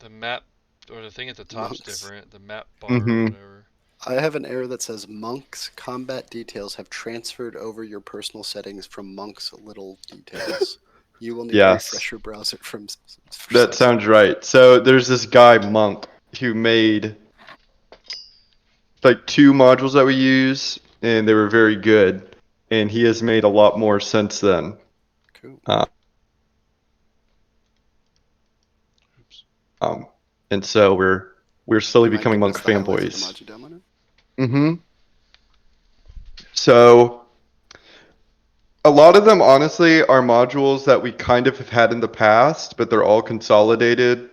The map or the thing at the top's Monks. different. The map bar or Mhm. whatever. I have an error that says Monk's combat details have transferred over your personal settings from Monk's little details. You will need to Yes. refresh your browser for That such. sounds right. So there's this guy Monk who made like 2 modules that we use, and they were very good. And he has made a lot more since then. Cool. Oops. And so we're slowly You might becoming give Monk us the highlights of the fanboys. mod you downloaded. Mm-hmm. So a lot of them, honestly, are modules that we kind of have had in the past, but they're all consolidated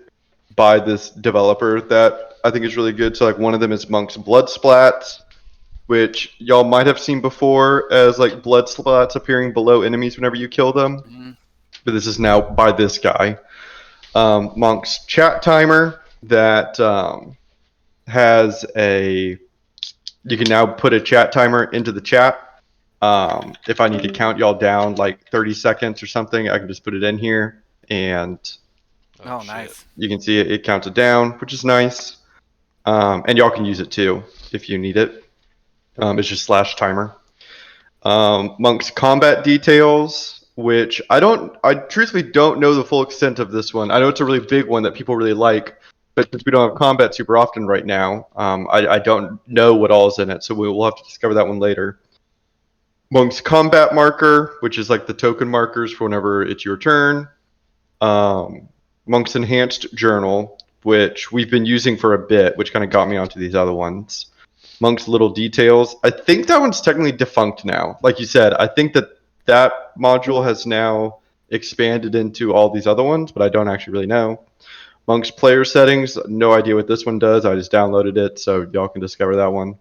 by this developer that I think is really good. So like one of them is Monk's Blood Splats, which y'all might have seen before as like blood splats appearing below enemies whenever you kill them. Mm-hmm. But this is now by this guy. Monk's Chat Timer that has a. You can now put a chat timer into the chat. If I need to count y'all down like 30 seconds or something, I can just put it in here and Oh, Shit. nice. you can see it counts it down, which is nice. And y'all can use it too if you need it. It's just /timer. Monk's combat details, which I truthfully don't know the full extent of this one. I know it's a really big one that people really like, but since we don't have combat super often right now, I don't know what all is in it, so we'll have to discover that one later. Monk's combat marker, which is like the token markers for whenever it's your turn. Monk's enhanced journal, which we've been using for a bit, which kind of got me onto these other ones. Monk's little details. I think that one's technically defunct now. Like you said, I think that module has now expanded into all these other ones, but I don't actually really know. Monk's player settings, no idea what this one does. I just downloaded it, so y'all can discover that one.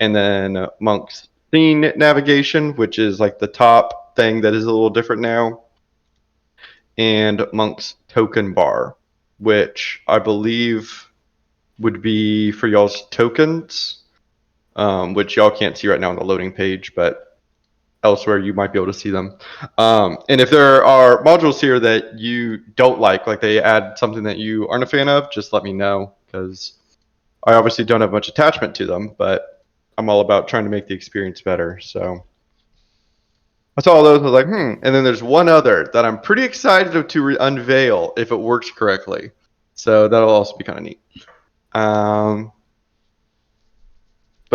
And then Monk's scene navigation, which is like the top thing that is a little different now. And Monk's token bar, which I believe would be for y'all's tokens, which y'all can't see right now on the loading page, but elsewhere you might be able to see them. And if there are modules here that you don't like they add something that you aren't a fan of, just let me know, because I obviously don't have much attachment to them, but I'm all about trying to make the experience better. So I saw all those, I was like, And then there's one other that I'm pretty excited to unveil if it works correctly. So that'll also be kind of neat. But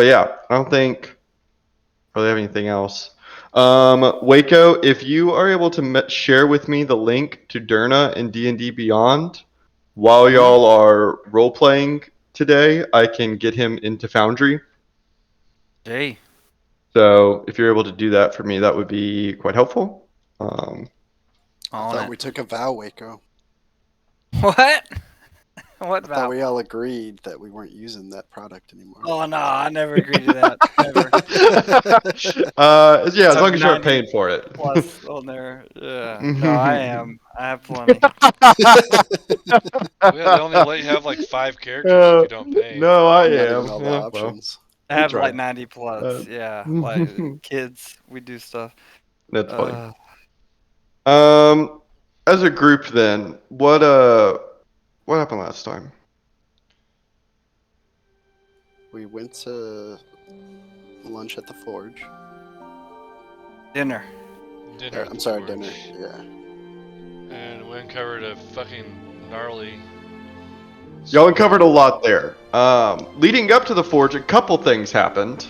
yeah, I don't think really have anything else. Waco, if you are able to share with me the link to Derna and D&D Beyond while y'all are role playing today, I can get him into Foundry. Hey. So if you're able to do that for me, that would be quite helpful. I thought we took a vow, Waco. What? What I thought vow? we all agreed that we weren't using that product anymore. Oh no, I never agreed to that. Never. Yeah, as long as you aren't paying for it. Plus on there. Yeah. No, I am. I have plenty. They only let you have like 5 characters if you don't pay. No, I I'm not am. even all the Yeah, well, options. I have tried. like 90 plus. Yeah. Like kids, we do stuff. That's funny. As a group, then, what happened last time? We went to lunch at the Forge. Dinner. Dinner. I'm sorry, dinner. Yeah. And we uncovered a fucking gnarly. Y'all uncovered a lot there. Leading up to the Forge, a couple things happened.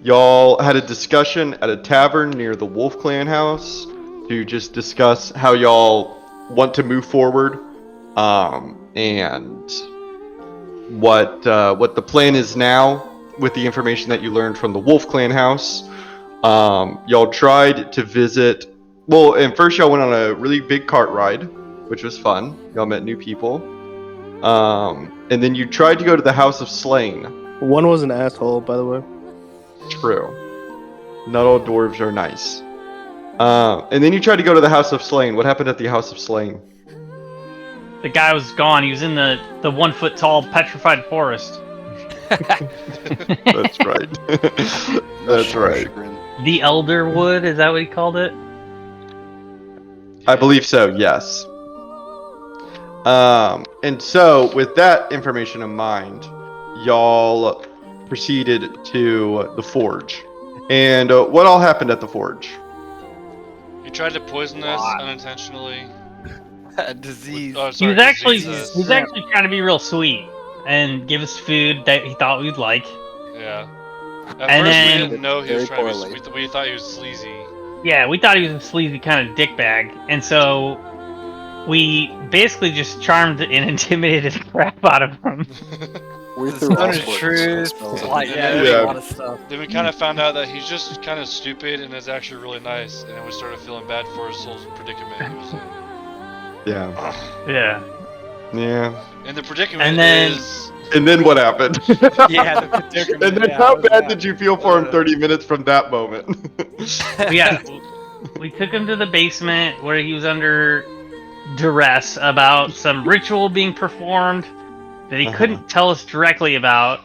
Y'all had a discussion at a tavern near the Wolf Clan house to just discuss how y'all want to move forward, and what the plan is now with the information that you learned from the Wolf Clan house. Y'all tried to visit. Well, and first y'all went on a really big cart ride, which was fun. Y'all met new people. And then you tried to go to the House of Slain. One was an asshole, by the way. True. Not all dwarves are nice. And then you tried to go to the House of Slain. What happened at the House of Slain? The guy was gone. He was in the 1 foot tall petrified forest. That's right. That's right. Chagrin. The Elder Wood, is that what he called it? I believe so, yes. And so, with that information in mind, y'all proceeded to the forge. And what all happened at the forge? He tried to poison us unintentionally. Disease. Oh, He sorry, was actually disease us. he was actually trying to be real sweet and give us food that he thought we'd like. Yeah. At And first, then- we didn't know he was Very trying to poorly. be sweet. We thought he was sleazy. Yeah, we thought he was a sleazy kind of dickbag, and so we basically just charmed and intimidated the crap out of him. We The threw all stone of sorts of truth. spells at Like, him. yeah, there's Yeah. a lot of stuff. Then we kind of found out that he's just kind of stupid and is actually really nice, and then we started feeling bad for his whole predicament he was in. Yeah. Yeah. Yeah. And the predicament And then- is... And then what happened? Yeah, the predicament, And then yeah, how what was bad that? did you feel for him 30 minutes from that moment? Yeah, we took him to the basement where he was under duress about some ritual being performed that he Uh-huh. couldn't tell us directly about,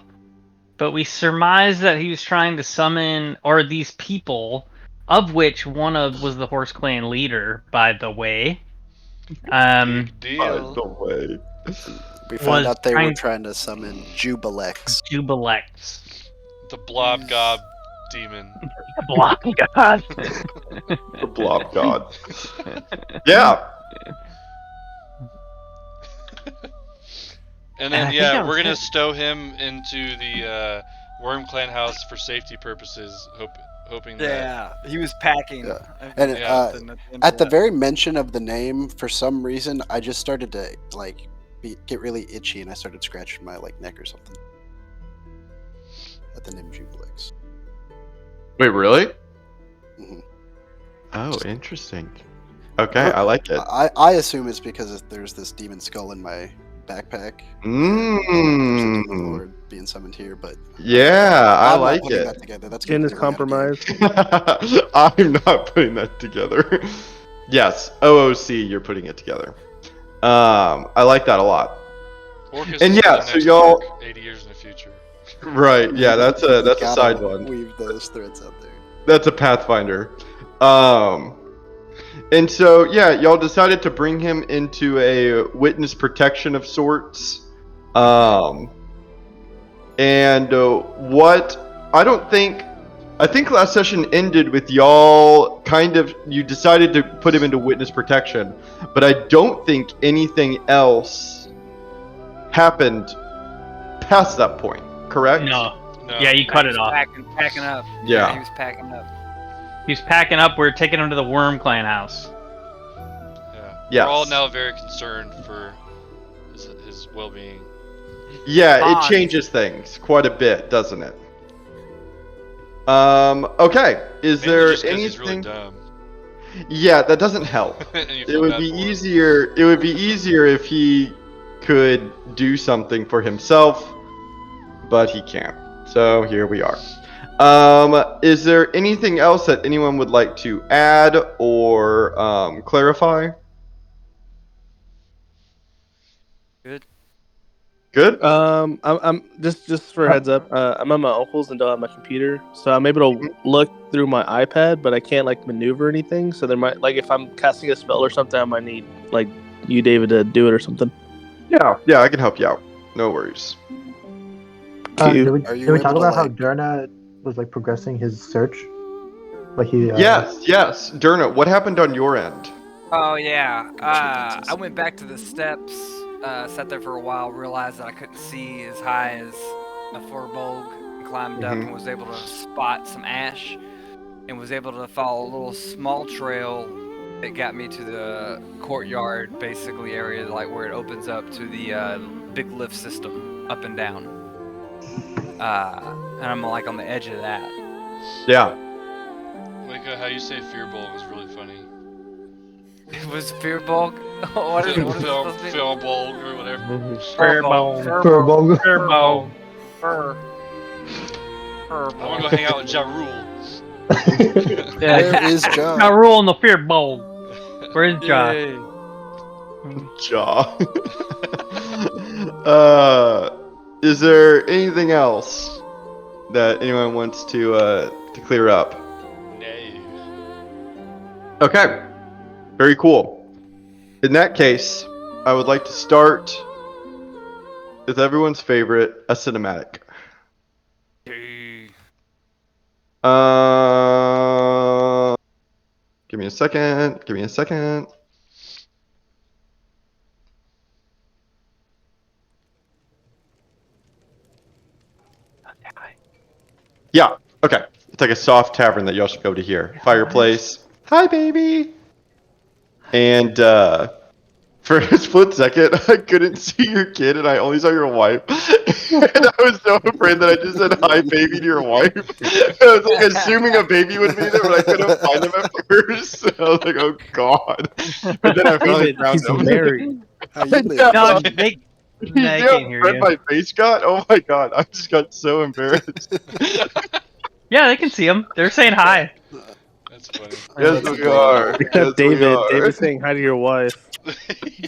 but we surmised that he was trying to summon these people, of which one was the Horse Clan leader, by the way. Big By deal. the way. We found Was out they were trying- trying to summon Jubilex. Jubilex. The blob gob demon. Block God. The blob god. Yeah. And I then, think yeah, that we're was gonna it. stow him into the Worm Clan house for safety purposes, hoping that... Yeah, he was packing. Yeah. I think And, Yeah. something at the end At of the that. very mention of the name, for some reason, I just started to like get really itchy, and I started scratching my neck or something. At the name Jubilex. Wait, really? Mhm. Oh, interesting. Okay, I like it. I assume it's because there's this demon skull in my backpack. There's a demon Mmm. lord being summoned here, but Yeah, I I'm not like putting it. that together. That's Jin is completely out of game. compromised. I'm not putting that together. Yes, OOC, you're putting it together. I like that a lot. Orcus And is yeah, the so next y'all- arc 80 years in the future. Right, yeah, that's a Gotta side one. Weave those threads out there. That's a Pathfinder. And so, yeah, y'all decided to bring him into a witness protection of sorts. And what I think last session ended with y'all you decided to put him into witness protection, but I don't think anything else happened past that point, correct? No. No. Yeah, you cut it off. Packing up. Yeah. He was packing up. He's packing up. We're taking him to the Worm Clan house. Yeah. Yes. We're all now very concerned for his well-being. Yeah, Bond. it changes things quite a bit, doesn't it? Okay. Is Mainly there just 'cause he's really anything? dumb. Yeah, that doesn't help. And you It feel would bad be for him. easier. It would be easier if he could do something for himself, but he can't. So here we are. Is there anything else that anyone would like to add or clarify? Good. Good. I'm just for a heads up. I'm at my uncle's and don't have my computer, so I'm able to look through my iPad, but I can't maneuver anything. So there might if I'm casting a spell or something, I might need you, David, to do it or something. Yeah, I can help you out. No worries. Cute. Are you did we able talk to, about how Derna was progressing his search? He Yes, Derna, what happened on your end? Oh yeah. Achievements I and went back to the steps, sat there for a while, realized that I couldn't see as high as a Furbolg, and climbed up Mhm. and was able to spot some ash, and was able to follow a little small trail that got me to the courtyard, basically area where it opens up to the big lift system up and down. And I'm on the edge of that. Yeah. Micah, how you say fearball was really funny. It was Furbolg. What is it supposed to be? Fearball or whatever. Furball. Furbog. Furball. Fur. I want to go hang out with Ja Rule. Where is Now John? rule in the fear bowl. Where's Josh? Yay. Jaw. Is there anything else that anyone wants to clear up? No. Okay. Very cool. In that case, I would like to start with everyone's favorite, a cinematic. Give me a second. Give me a second. Yeah, okay. It's like a soft tavern that y'all should go to here. Fireplace. Hi, baby. And for a split second, I couldn't see your kid, and I only saw your wife. And I was so afraid that I just said hi, baby, to your wife. I was like assuming a baby would be there, but I couldn't find him at first. I was like, oh god. But then I finally David, found he's him. married. How you Yeah. live? No, man? they You no, see I how can't hear red you. my face got? Oh my god, I just got so embarrassed. Yeah, they can see him. They're saying hi. That's funny. Yes, That's we are. adorable. Yes, Except we David. are. David's saying hi to your wife.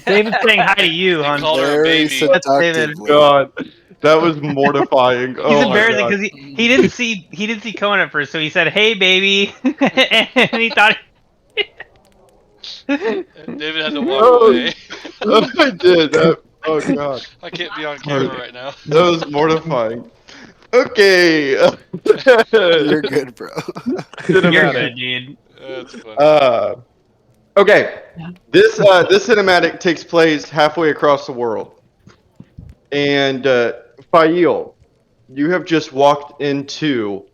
David's saying hi to you, They hon. called her a Very baby. That's David. seductively. God, that was mortifying. He's Oh my embarrassing god. because he didn't see Cohen at first, so he said, "Hey, baby," and he thought. David had to walk Oh, away. I did. Oh god, I can't be on camera right now. that was mortifying. Okay. You're good, bro. You're Cinematic. good, dude. That's funny. Okay. This cinematic takes place halfway across the world, and Fail, you have just walked into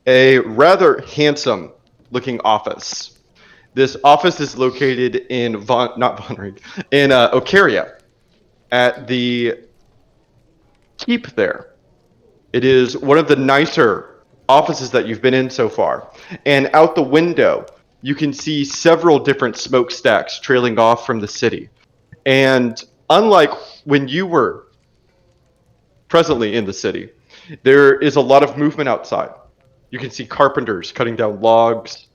a rather handsome-looking office. This office is located in in Ocaria, at the keep there. It is one of the nicer offices that you've been in so far. And out the window, you can see several different smokestacks trailing off from the city. And unlike when you were presently in the city, there is a lot of movement outside. You can see carpenters cutting down logs,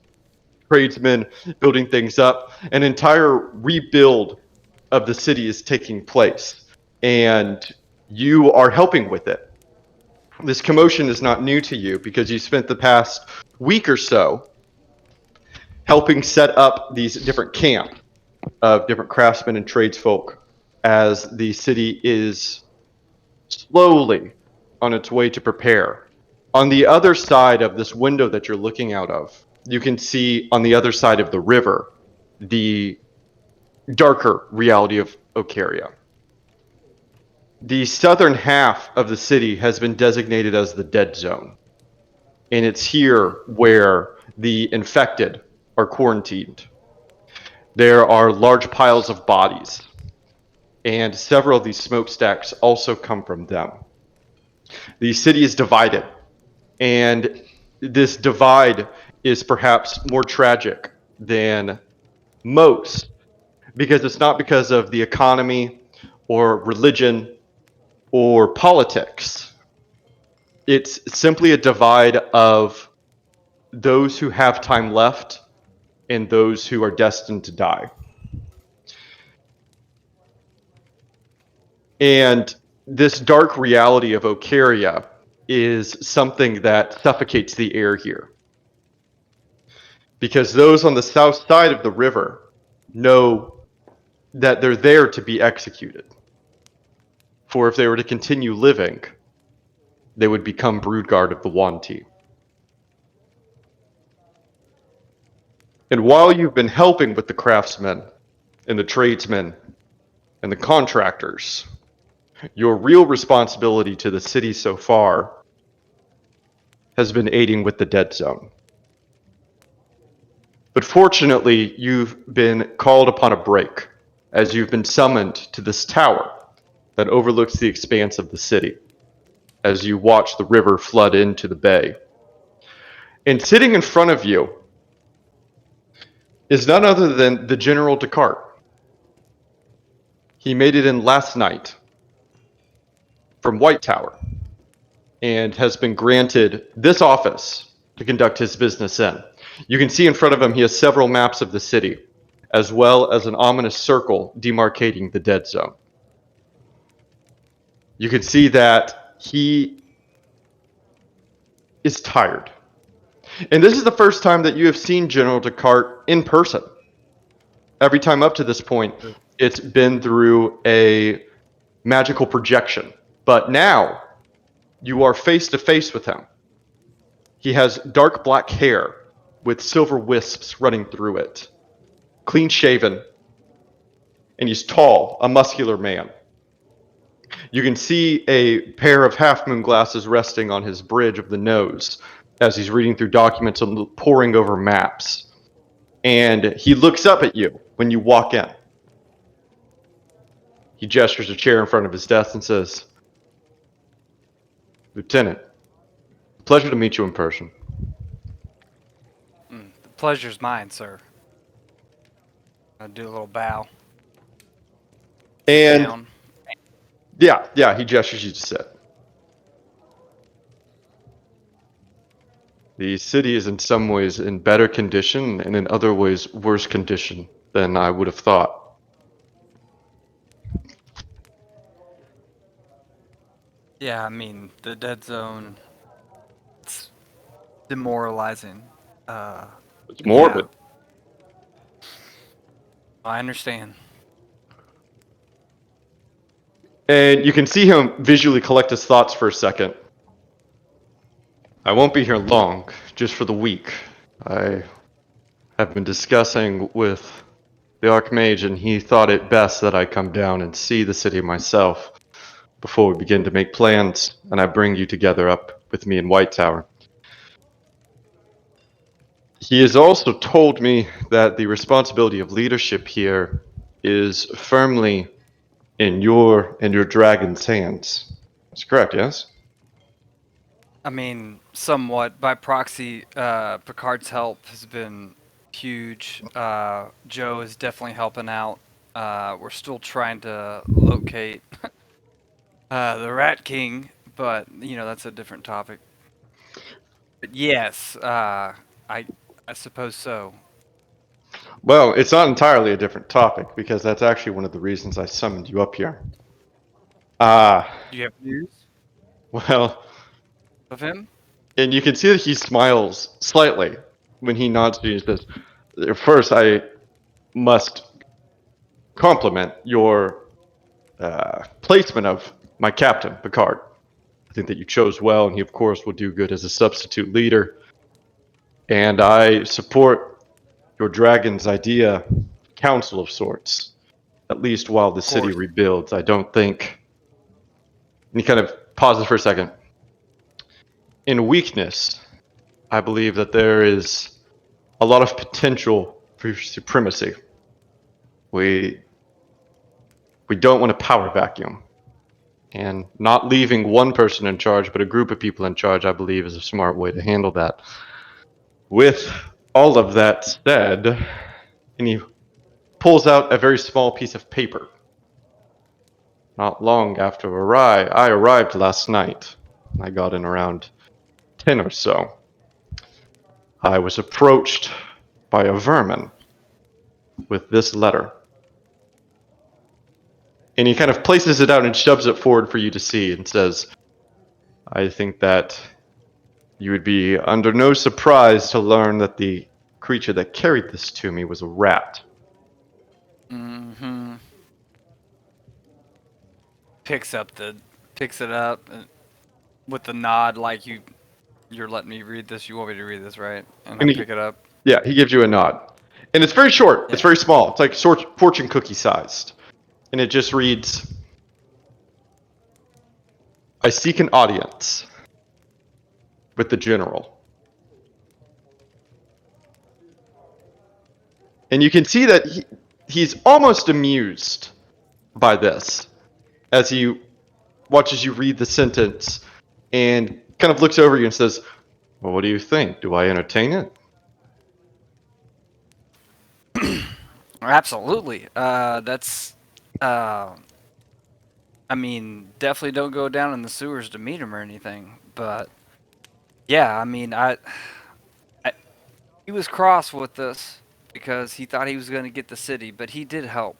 tradesmen building things up. An entire rebuild of the city is taking place, and you are helping with it. This commotion is not new to you because you spent the past week or so helping set up these different camps of different craftsmen and tradesfolk as the city is slowly on its way to prepare. On the other side of this window that you're looking out of, you can see on the other side of the river the darker reality of Ocaria. The southern half of the city has been designated as the dead zone, and it's here where the infected are quarantined. There are large piles of bodies, and several of these smokestacks also come from them. The city is divided, and this divide is perhaps more tragic than most because it's not because of the economy or religion or politics. It's simply a divide of those who have time left and those who are destined to die. And this dark reality of Ocaria is something that suffocates the air here. Because those on the south side of the river know that they're there to be executed. For if they were to continue living, they would become broodguard of the Wanti. And while you've been helping with the craftsmen and the tradesmen and the contractors, your real responsibility to the city so far has been aiding with the dead zone. But fortunately, you've been called upon a break as you've been summoned to this tower that overlooks the expanse of the city as you watch the river flood into the bay. And sitting in front of you is none other than the General Descartes. He made it in last night from White Tower and has been granted this office to conduct his business in. You can see in front of him he has several maps of the city, as well as an ominous circle demarcating the dead zone. You can see that he is tired. And this is the first time that you have seen General Descartes in person. Every time up to this point, It's been through a magical projection. But now you are face to face with him. He has dark black hair with silver wisps running through it, clean shaven, and he's tall, a muscular man. You can see a pair of half moon glasses resting on his bridge of the nose as he's reading through documents and poring over maps. And he looks up at you when you walk in. He gestures a chair in front of his desk and says, "Lieutenant, pleasure to meet you in person." The pleasure's mine, sir. I do a little bow. And Down. yeah, he gestures you to sit. The city is in some ways in better condition and in other ways worse condition than I would have thought. Yeah, I mean, the dead zone, it's demoralizing. It's morbid. Yeah, I understand. And you can see him visually collect his thoughts for a second. I won't be here long, just for the week. I have been discussing with the Archmage, and he thought it best that I come down and see the city myself before we begin to make plans, and I bring you together up with me in White Tower. He has also told me that the responsibility of leadership here is firmly in your and your dragon's hands. That's correct, yes? I mean, somewhat by proxy. Picard's help has been huge. Joe is definitely helping out. We're still trying to locate the Rat King, but that's a different topic. But yes, I suppose so. Well, it's not entirely a different topic, because that's actually one of the reasons I summoned you up here. Do you have news Well, of him? and you can see that he smiles slightly when he nods to you and says, "First, I must compliment your placement of my captain, Picard. I think that you chose well, and he, of course, will do good as a substitute leader. And I support your dragon's idea, council of sorts, at least while the city course. rebuilds. I don't think." And he kind of pauses for a second. "In weakness, I believe that there is a lot of potential for supremacy. We don't want a power vacuum. And not leaving one person in charge, but a group of people in charge, I believe, is a smart way to handle that. With all of that said," and he pulls out a very small piece of paper. "Not long after I arrived last night. I got in around 10 or so. I was approached by a vermin with this letter." And he kind of places it out and shoves it forward for you to see and says, "I think that you would be under no surprise to learn that the creature that carried this to me was a rat." Mm-hmm. Picks it up with the nod, like you're letting me read this. You want me to read this, right? And I And pick it up. yeah, he gives you a nod. And it's very short. It's Yeah. very small. It's like fortune cookie sized. And it just reads, "I seek an audience with the general." And you can see that he's almost amused by this as he watches you read the sentence and kind of looks over you and says, "Well, what do you think? Do I entertain it?" Absolutely. That's. I mean, definitely don't go down in the sewers to meet him or anything. But yeah, I mean, he was cross with us because he thought he was going to get the city, but he did help.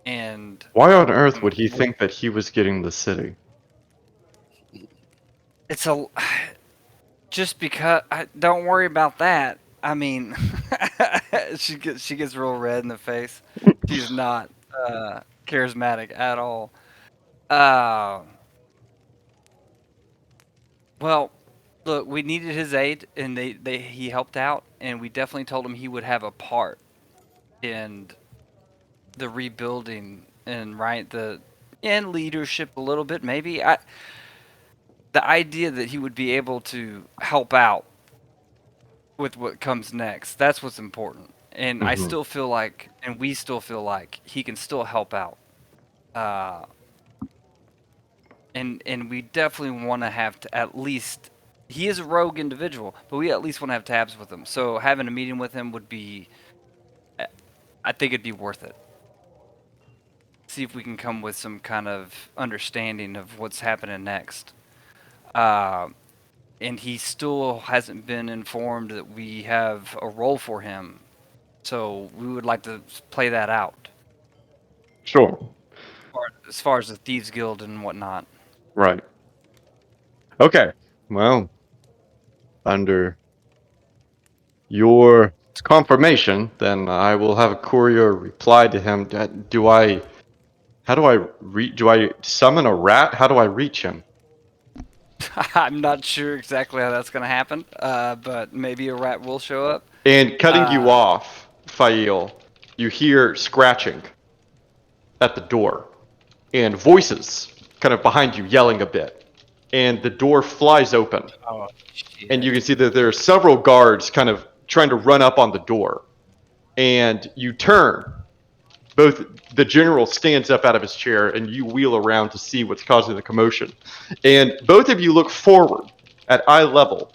And Why on earth would he think that he was getting the city? it's just because. Don't worry about that. I mean, she gets real red in the face. She's not. charismatic at all. Well, look, we needed his aid, and he helped out, and we definitely told him he would have a part in the rebuilding and and leadership a little bit, maybe. The idea that he would be able to help out with what comes next, that's what's important. And I still feel like, and we still feel like, he can still help out. And we definitely want to have to at least, he is a rogue individual, but we at least want to have tabs with him. So having a meeting with him would be, I think it'd be worth it. See if we can come with some kind of understanding of what's happening next. And he still hasn't been informed that we have a role for him. So we would like to play that out. Sure. As far as the Thieves Guild and whatnot. Right. Okay. Well, under your confirmation, then I will have a courier reply to him. Do I summon a rat? How do I reach him? I'm not sure exactly how that's going to happen, but maybe a rat will show up. And cutting you off, Fail, you hear scratching at the door and voices kind of behind you yelling a bit. And the door flies open. Oh, shit. And you can see that there are several guards kind of trying to run up on the door. And you turn. Both the general stands up out of his chair and you wheel around to see what's causing the commotion. And both of you look forward at eye level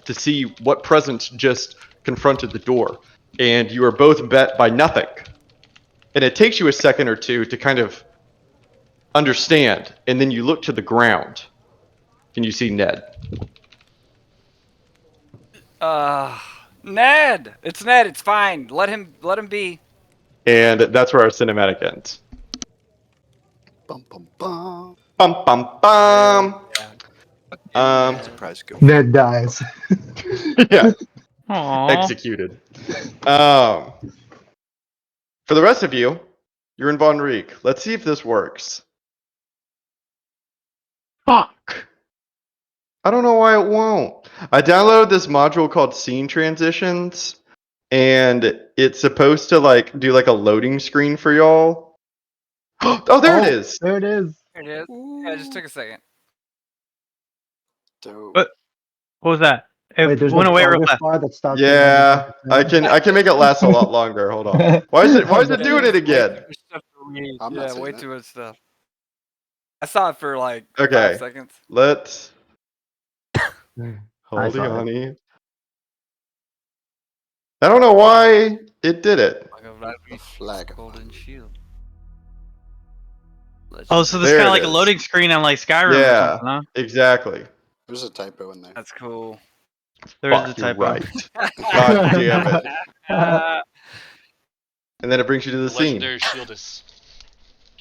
to see what presence just confronted the door. And you are both bet by nothing. And it takes you a second or two to kind of understand. And then you look to the ground and you see Ned. Ned! It's Ned, it's fine. Let him be. And that's where our cinematic ends. Bum bum bum. Bum bum bum. Surprise go. Ned dies. Yeah. Aww. Executed. For the rest of you, you're in Von Reek. Let's see if this works. Fuck. I don't know why it won't. I downloaded this module called Scene Transitions, and it's supposed to like do like a loading screen for y'all. Oh, there it is. There it is. Here it is. Yeah, it just took a second. Dope. What was that? It Wait, there's went no away real progress fast. bar that stops. Yeah, I can make it last a lot longer. Hold on. Why is it doing it again? I'm not way seeing too much stuff. I saw it for like Okay. 5 seconds. Let's I hold saw it. on. I don't know why it did it. Like a Vladimir Flag. Golden Shield. Oh, so this There kind of it like a is. loading screen on like Skyrim or Yeah, something, huh? exactly. There's a typo in there. That's cool. There's Fuck, the you're typo. right. God damn it. And then it brings you to the scene. Legendary Shieldus.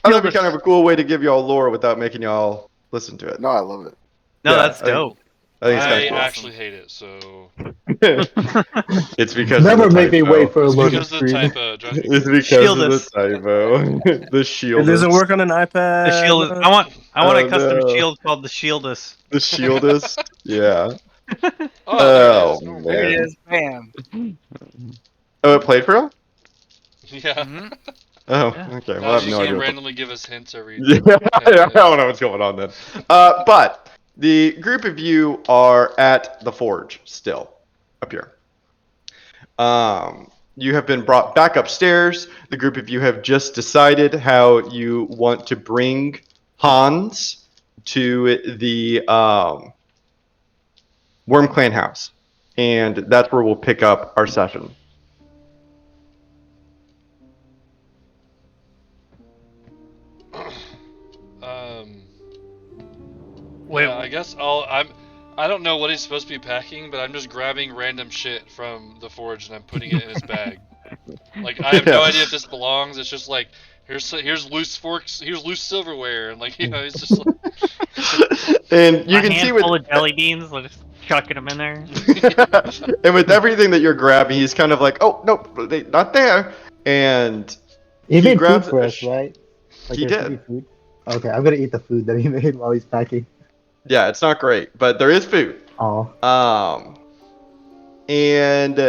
Oh, that'd be kind of a cool way to give y'all lore without making y'all listen to it. No, I love it. No, Yeah, that's I think- dope. I think it's I kind of cool. actually hate it, so It's because Never of the make me typo. wait for a it's loading because of the screen. typo. drives me It's crazy. because of the Shieldus. typo. The shield. It doesn't work on an iPad. The shield. I want Oh, a custom no. shield called the Shieldus. The shieldus. Yeah. Oh, there it is. There it man. is. Bam. Oh, it played for real? Yeah. Mhm. Oh, Yeah. okay. Well, Now I have you no can't idea. randomly give us hints every. Yeah, I don't know what's going on then. But the group of you are at the forge still, up here. You have been brought back upstairs. The group of you have just decided how you want to bring Hans to the Worm Clan house. And that's where we'll pick up our session. Wait, Yeah, I guess I don't know what he's supposed to be packing, but I'm just grabbing random shit from the forge and I'm putting it in his bag. Like I have no Yeah. idea if this belongs. It's just like here's loose forks, here's loose silverware, and like it's just like, And you a can see with handful of jelly beans, like just chucking them in there. and with everything that you're grabbing, he's kind of like, oh, nope, not there. And He made food grabs for a us, right? Like He there should be did. food. Okay, I'm gonna eat the food that he made while he's packing. Yeah, it's not great, but there is food. Oh, And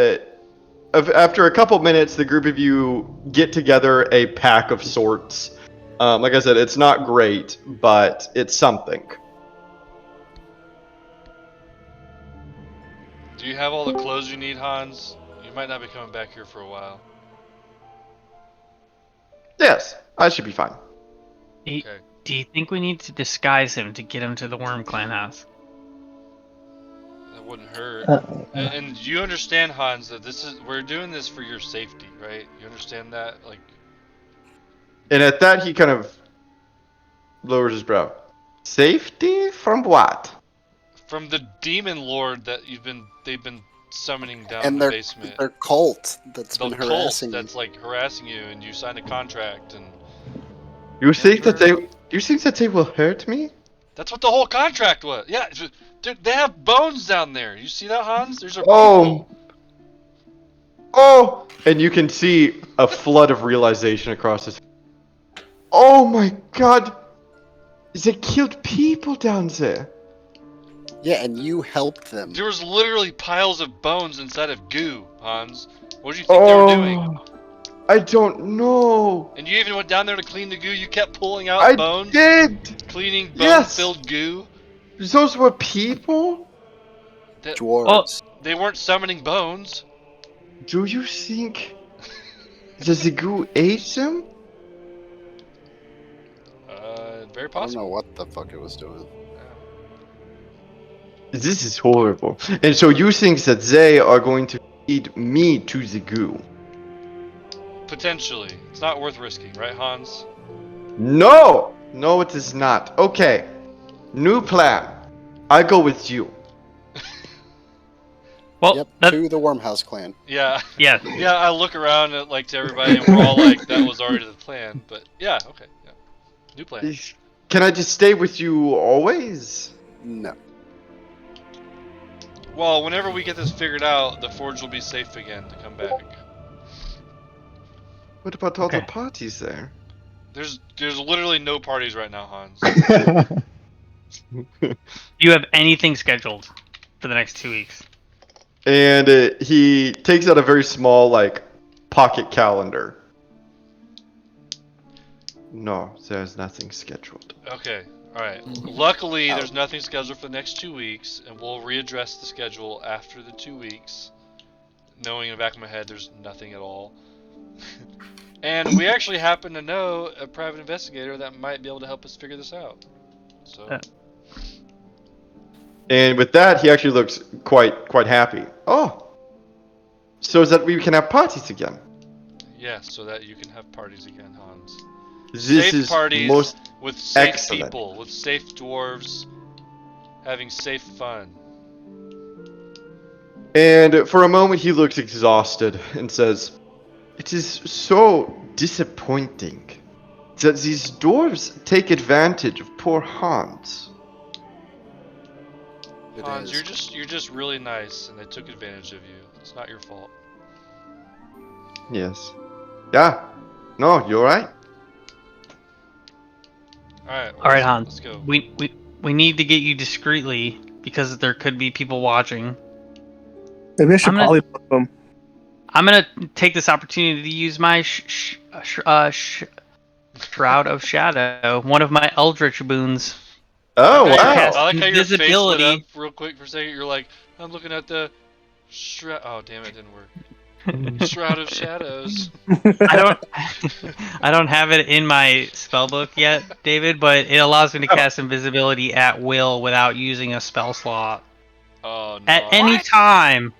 after a couple minutes, the group of you get together a pack of sorts. Like I said, it's not great, but it's something. Do you have all the clothes you need, Hans? You might not be coming back here for a while. Yes, I should be fine. Okay. Do you think we need to disguise him to get him to the Worm Clan house? That wouldn't hurt. uh, And you understand, Hans, that we're doing this for your safety, right? You understand that? Like, And at that, he kind of lowers his brow. Safety from what? from the demon lord that they've been summoning down And in the basement. their cult that's The been cult harassing you. that's like harassing you, and you signed a contract, and You think Remember? that they will hurt me? that's what the whole contract was. Yeah, dude, they have bones down there. You see that, Hans? There's a Oh. Oh! And you can see a flood of realization across his. Oh my god! They killed people down there. Yeah, and you helped them. There was literally piles of bones inside of goo, Hans. What do you think they were doing? I don't know. And you even went down there to clean the goo. You kept pulling out I bones, did. cleaning Yes. bone-filled goo. Those were people. Dwarves. They weren't summoning bones. Do you think that the goo ate them? Very I don't possible. know what the fuck it was doing. This is horrible. And so you think that they are going to feed me to the goo? Potentially. It's not worth risking, right, Hans? No! No, it is not. Okay. New plan. I go with you. Well, Yep, that, to the Wormhouse clan. Yeah. yeah. Yeah, I look around at, like, to everybody, and we're all like, that was already the plan. But, yeah, okay. Yeah. New plan. Can I just stay with you always? No. Well, whenever we get this figured out, the forge will be safe again to come back. What about all the Okay. parties there? There's literally no parties right now, Hans. Do you have anything scheduled for the next 2 weeks? And he takes out a very small, like, pocket calendar. No, there's nothing scheduled. Okay, alright. Luckily, there's nothing scheduled for the next 2 weeks, and we'll readdress the schedule after the 2 weeks. Knowing in the back of my head there's nothing at all. And we actually happen to know a private investigator that might be able to help us figure this out. So, And with that, he actually looks quite happy. Oh, so that we can have parties again. yeah, so that you can have parties again, Hans. This Safe is parties most with safe excellent. people, with safe dwarves, having safe fun. And for a moment, he looks exhausted and says, "It is so disappointing that these dwarves take advantage of poor Hans." It Hans, is. you're just really nice, and they took advantage of you. It's not your fault. Yes. Yeah. No, you're right. Alright, All right, Hans. let's go. We need to get you discreetly because there could be people watching. Maybe I should I'm gonna- polymorph them. I'm gonna take this opportunity to use my Shroud of Shadow, one of my Eldritch boons. Oh, I wow. like how your face lit Invisibility. up real quick for a second. You're like, I'm looking at the shroud. Oh, damn it, didn't work. Shroud of Shadows. I don't have it in my spellbook yet, David, but it allows me to cast invisibility at will without using a spell slot Oh, no. at any time.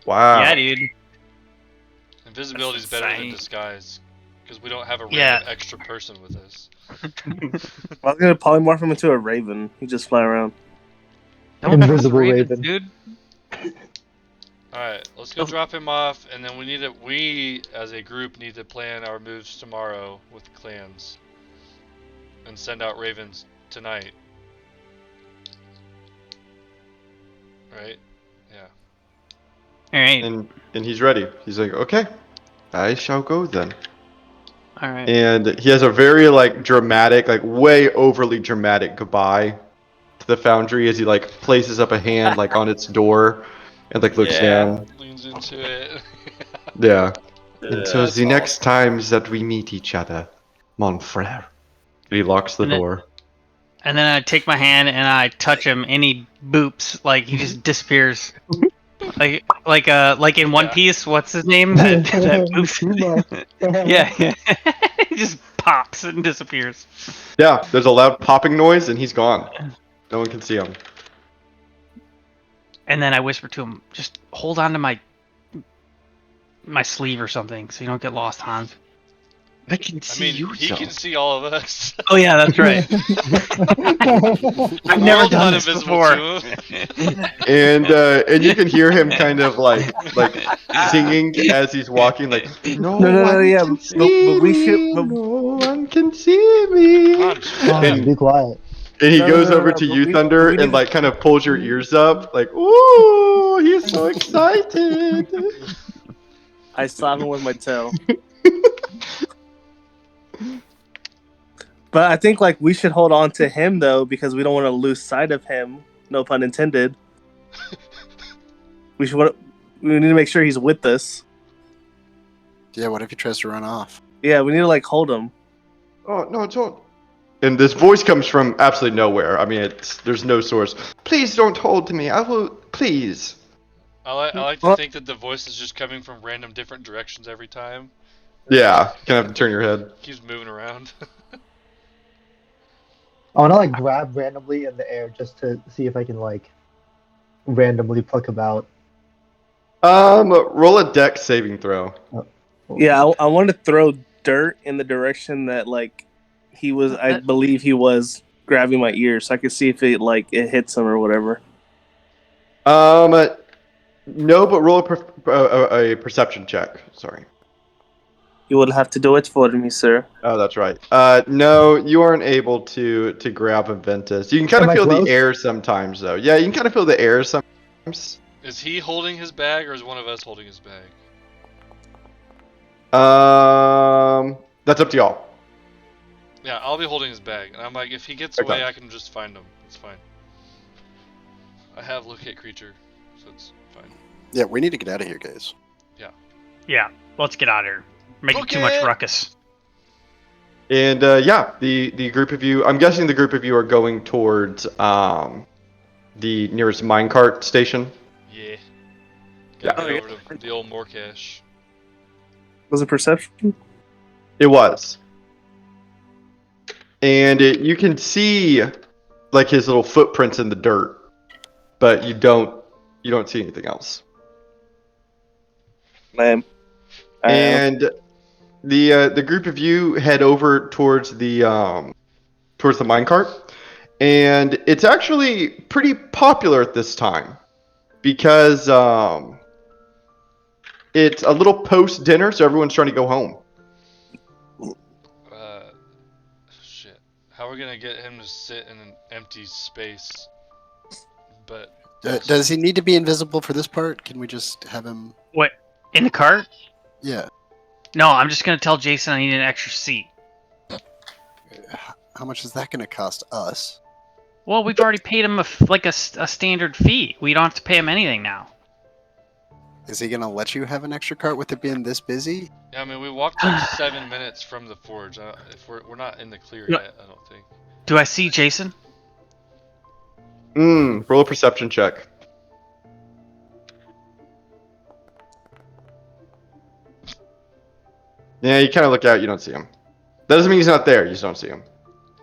Wow. Yeah, dude. Invisibility is That's better than insane. disguise. Because we don't have a Yeah. random extra person with us. I was gonna polymorph him into a raven. He just fly around. Don't trust Invisible ravens, raven. dude. Alright, let's go drop him off, and then we as a group need to plan our moves tomorrow with clans. And send out ravens tonight. Right? Yeah. All right. And he's ready. He's like, okay, I shall go then. All right. And he has a very like dramatic, like way overly dramatic goodbye to the foundry as he like places up a hand like on its door and like looks down. Leans into it. Yeah. Until That's the next times that we meet each other, mon frere. He locks the And then- door. And then I take my hand and I touch him, and he boops like he just disappears. Like in One Yeah. Piece, what's his name? That boops. yeah. He just pops and disappears. Yeah, there's a loud popping noise and he's gone. No one can see him. And then I whisper to him, "Just hold on to my sleeve or something, so you don't get lost, Hans." I can I see mean, he can see all of us. Oh yeah, that's right. I've never World's done not this invisible before. to him. And you can hear him kind of like singing as he's walking, like no No, one yeah, can but see we should. me, But, no one can see me. Hans, And- Be quiet. And he No, goes no, over no, to but you, we- Thunder, we need and to- like kind of pulls your ears up, like, ooh, he's so excited. I slap him with my tail. But I think like we should hold on to him though because we don't want to lose sight of him. No pun intended. We need to make sure he's with us. Yeah, what if he tries to run off? Yeah, we need to like hold him. Oh no, don't. And this voice comes from absolutely nowhere. I mean, there's no source. Please don't hold me. I will. Please. I like to Well- think that the voice is just coming from random different directions every time. Yeah, kind of have to turn your head. Keeps moving around. I want to like grab randomly in the air just to see if I can like randomly pluck him out. Roll a dex saving throw. Yeah, I want to throw dirt in the direction that like he was. I believe he was grabbing my ear, so I could see if it hits him or whatever. No, but roll a perception check. Sorry. You would have to do it for me, sir. Oh, that's right. No, you aren't able to grab a Ventus. You can kind Am of I feel close? the air sometimes, though. Yeah, you can kind of feel the air sometimes. Is he holding his bag or is one of us holding his bag? That's up to y'all. Yeah, I'll be holding his bag. And I'm like, if he gets Okay. away, I can just find him. It's fine. I have locate creature, so it's fine. Yeah, we need to get out of here, guys. Yeah, let's get out of here. Making too much Okay. ruckus. And yeah, the group of you. I'm guessing the group of you are going towards the nearest minecart station. Yeah. Yeah. Gotta get over to the old Morcash. Was it perception? It was. And you can see like his little footprints in the dirt, but you don't see anything else. Man. And the group of you head over towards the minecart, and it's actually pretty popular at this time because it's a little post dinner, so everyone's trying to go home. Shit. How are we gonna get him to sit in an empty space? But Does he need to be invisible for this part? Can we just have him? What? In the cart? Yeah. No, I'm just gonna tell Jason I need an extra seat. How much is that going to cost us? Well, we've already paid him a standard fee. We don't have to pay him anything now. Is he going to let you have an extra cart with it being this busy? yeah, I mean, we walked like 7 minutes from the forge. If we're not in the clear No. yet, I don't think. Do I see Jason? Roll a perception check. Yeah, you kind of look out, you don't see him. That doesn't mean he's not there, you just don't see him.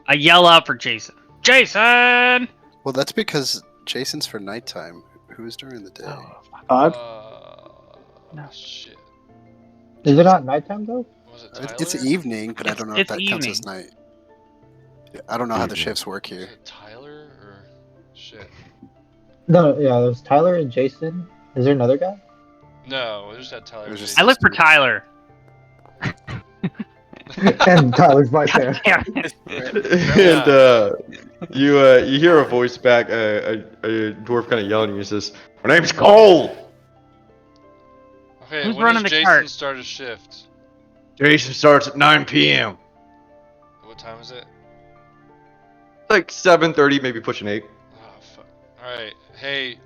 I yell out for Jason. Jason! Well, that's because Jason's for nighttime. Who's during the day? Odd. No. Shit. Is it not nighttime though? Was it Tyler? It's evening, but I don't know if It's that counts as evening. night. Yeah, I don't know how the Evening. shifts work Was here. it Tyler or shit? No, yeah, there's Tyler and Jason. Is there another guy? No, we just had Tyler. It was just- I look for Tyler. And Tyler's right there. Yeah. And you hear a voice back, a dwarf kind of yelling at you. He says, "My name's Cole." Okay, Who's when running does the Jason cart? start his shift? Jason starts at 9 p.m. What time is it? Like 7:30, maybe pushing 8. Oh, fuck. Alright, hey,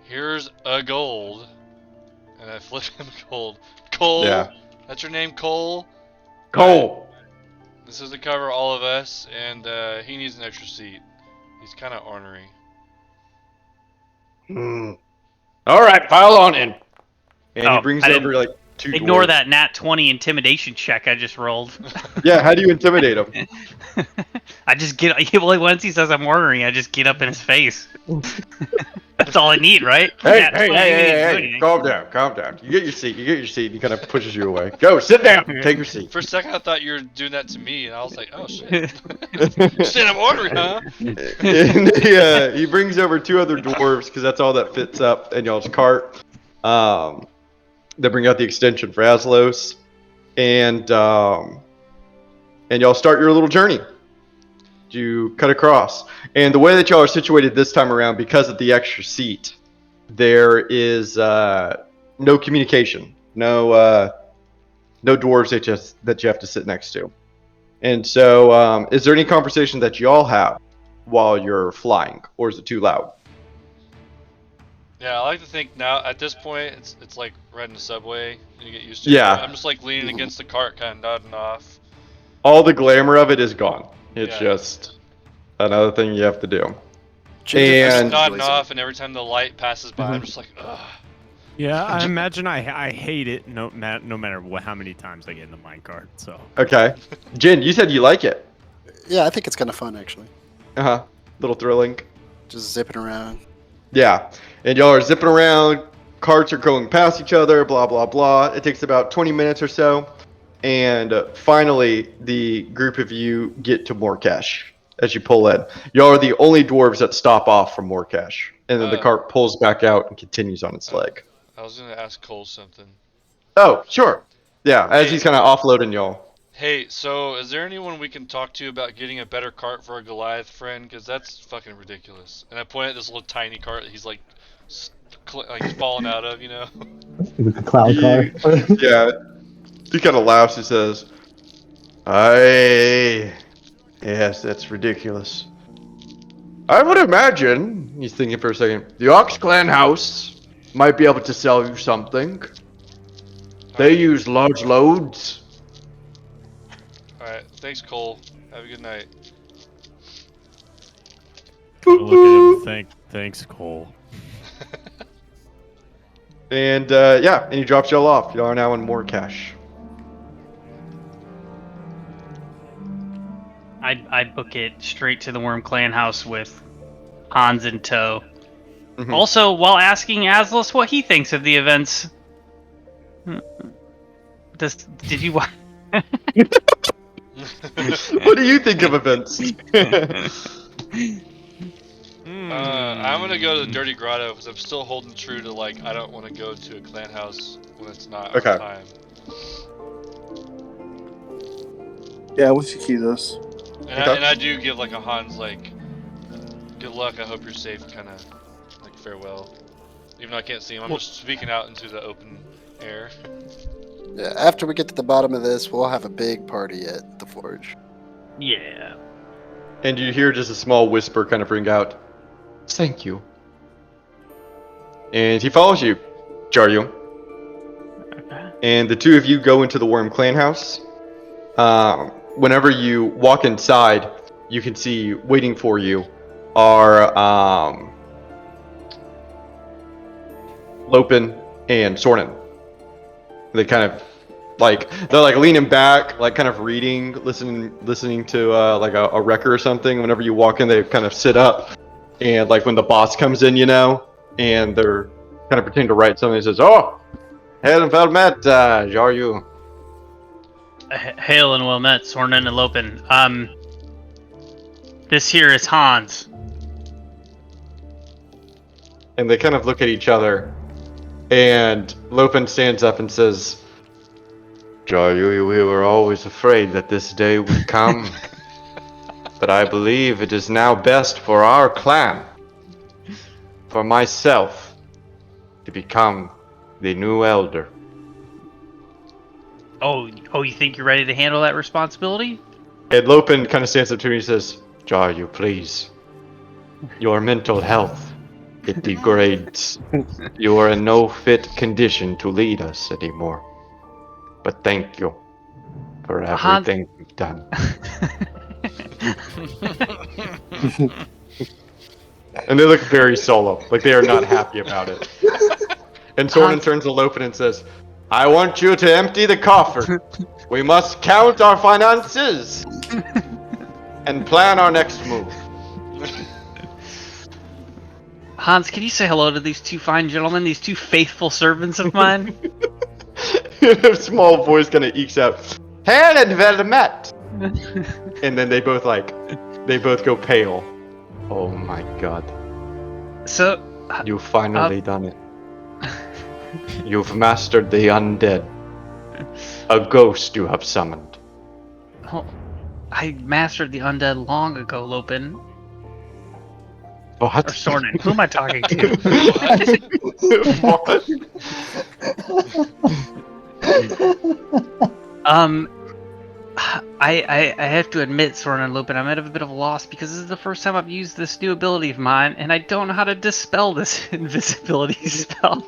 here's a gold. And I flip him gold. Cole? Yeah. That's your name, Cole? Cole. This is to cover all of us, and he needs an extra seat. He's kind of ornery. All right, file on in. And he Oh, brings I didn't- over like 2 Ignore dwarves. that nat 20 intimidation check I just rolled. Yeah, how do you intimidate him? I just get well, once he says I'm ordering, I just get up in his face. That's all I need, right? Nat 20, you ain't do anything. Calm down. You get your seat, and he kind of pushes you away. Go, sit down, take your seat. For a second, I thought you were doing that to me, and I was like, oh shit. Shit, I'm ordering, huh? And he brings over 2 other dwarves, because that's all that fits up in y'all's cart. They bring out the extension for Aslos, and y'all start your little journey. You cut across, and the way that y'all are situated this time around, because of the extra seat, there is no communication, no dwarves that you have to sit next to. And so, is there any conversation that y'all have while you're flying, or is it too loud? Yeah, I like to think now, at this point, it's like riding a subway, and you get used to Yeah. it. I'm just like leaning against the cart, kind of nodding off. All the glamour of it is gone. It's Yeah. just another thing you have to do. Change Just And- nodding off, and every time the light passes by, I'm just like, ugh. Yeah, I imagine I hate it no matter how many times I get in the minecart. So Okay, Jin, you said you like it. Yeah, I think it's kind of fun actually. Little thrilling. Just zipping around. Yeah, and y'all are zipping around. Carts are going past each other. Blah blah blah. It takes about 20 minutes or so, and finally, the group of you get to Morkesh as you pull in. Y'all are the only dwarves that stop off from Morkesh, and then the cart pulls back out and continues on its leg. I was gonna ask Cole something. Oh, sure. Yeah, as Hey. he's kind of offloading y'all. Hey, so is there anyone we can talk to about getting a better cart for our Goliath friend? Because that's fucking ridiculous. And I point at this little tiny cart that he's like, he's falling out of, you know? With the cloud car. Yeah. He kind of laughs. He says, yes, that's ridiculous. I would imagine," he's thinking for a second, "the Ox Clan house might be able to sell you something. They use large loads." Alright, thanks, Cole. Have a good night. look at him. Thanks, Cole. And yeah, and he drops y'all off. Y'all are now in Morkesh. I book it straight to the Worm Clan house with Hans in tow. Mhm. Also, while asking Aslos what he thinks of the events. Did you watch? What do you think of events? I'm gonna go to the Dirty Grotto because I'm still holding true to, like, I don't want to go to a clan house when it's not Okay. our time. Yeah, with your keys. And, Okay. and I do give, like, a Hans, like, good luck, I hope you're safe, kind of, like, farewell. Even though I can't see him, I'm just speaking out into the open air. Yeah, after we get to the bottom of this, we'll have a big party at the forge. Yeah. And you hear just a small whisper kind of ring out, "Thank you." And he follows you, Jaryu. And the two of you go into the Worm Clan house. Whenever you walk inside, you can see waiting for you are Lopin and Sornin. They kind of they're like leaning back, like kind of reading, listening to like a record or something. Whenever you walk in, they kind of sit up, and like when the boss comes in, you know, and they're kind of pretending to write something. He says, "Oh, hail and well met, Jaryu." Hail and well met, Sornin and Lopin. This here is Hans. And they kind of look at each other, and Lopin stands up and says, "Jaryu, we were always afraid that this day would come, but I believe it is now best for our clan, for myself, to become the new elder." Oh, you think you're ready to handle that responsibility? And Lopin kind of stands up to me and says, Jaryu, please. Your mental health, it degrades. You are in no fit condition to lead us anymore. But thank you for everything you've done. And they look very solo, like they are not happy about it. And Soren turns to Lopin and says, I want you to empty the coffer. We must count our finances and plan our next move. Hans, can you say hello to these two fine gentlemen, these two faithful servants of mine? A small voice kind of ekes out, Herren well met. And then they both go pale. Oh my god. So, You've finally done it. You've mastered the undead. A ghost you have summoned. oh, I mastered the undead long ago, Lopin. What? Or Sornin. Who am I talking to? What? I have to admit, Soren and Lupin, I'm at a bit of a loss because this is the first time I've used this new ability of mine, and I don't know how to dispel this invisibility spell.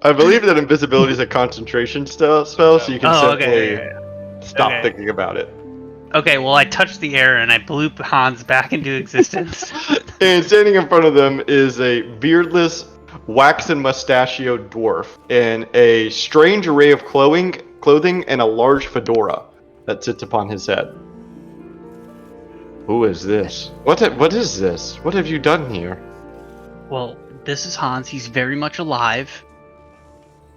I believe that invisibility is a concentration spell, so you can simply stop thinking about it. Okay, well, I touched the air and I blew Hans back into existence. And standing in front of them is a beardless, waxen mustachioed dwarf in a strange array of clothing and a large fedora that sits upon his head. Who is this? What is this? What have you done here? Well, this is Hans. He's very much alive.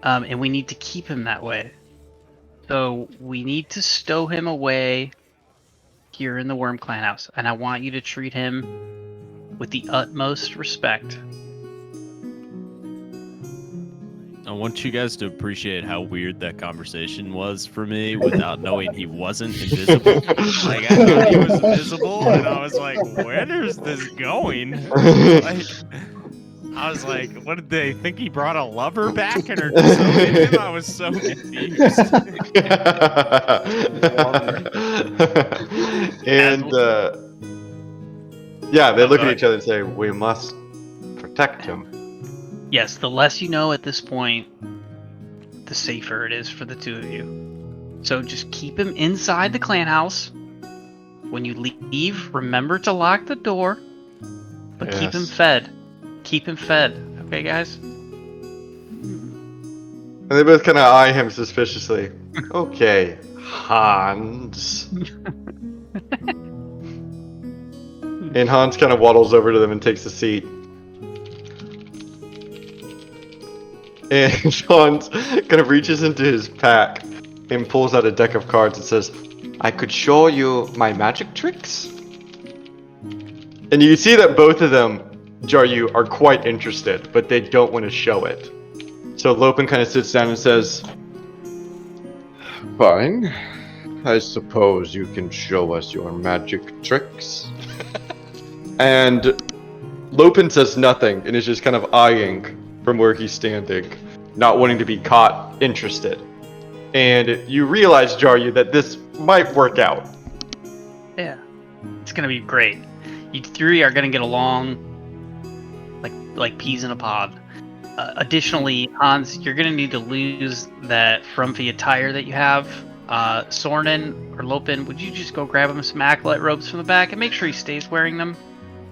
And we need to keep him that way. So we need to stow him away here in the Worm Clan house. And I want you to treat him with the utmost respect. I want you guys to appreciate how weird that conversation was for me without knowing he wasn't invisible. Like, I thought he was invisible, and I was like, where is this going? Like, I was like, what did they think he brought a lover back and are disowning him? I was so confused. And yeah, they look at each other and say, we must protect him. Yes, the less you know at this point, the safer it is for the two of you. So just keep him inside the clan house. When you leave, remember to lock the door, but keep him fed. Keep him fed. Okay, guys? And they both kind of eye him suspiciously. Okay, Hans. And Hans kind of waddles over to them and takes a seat. And Hans kind of reaches into his pack and pulls out a deck of cards and says, I could show you my magic tricks. And you see that both of them, Jaryu, are quite interested, but they don't want to show it. So Lopin kind of sits down and says, fine. I suppose you can show us your magic tricks. And Lopin says nothing and is just kind of eyeing from where he's standing, not wanting to be caught interested. And you realize, Jaryu, that this might work out. Yeah. It's gonna be great. You three are gonna get along like peas in a pod. Additionally, Hans, you're gonna need to lose that frumpy attire that you have. Sornin or Lopin, would you just go grab him some acolyte robes from the back and make sure he stays wearing them?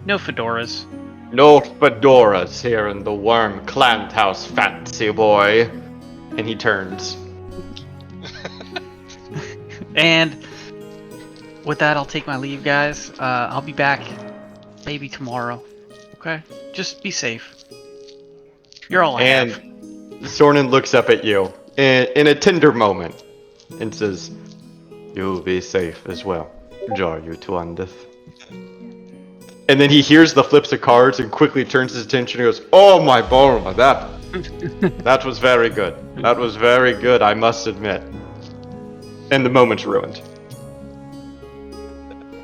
No fedoras. No fedoras here in the Worm Clan house, fancy boy. And he turns. And with that, I'll take my leave, guys. I'll be back maybe tomorrow. Okay? Just be safe. You're all I have. And Sornin looks up at you in a tender moment and says, you'll be safe as well, Jaryu Tuandith. And then he hears the flips of cards and quickly turns his attention and goes, oh my Borma, that was very good. That was very good, I must admit. And the moment's ruined.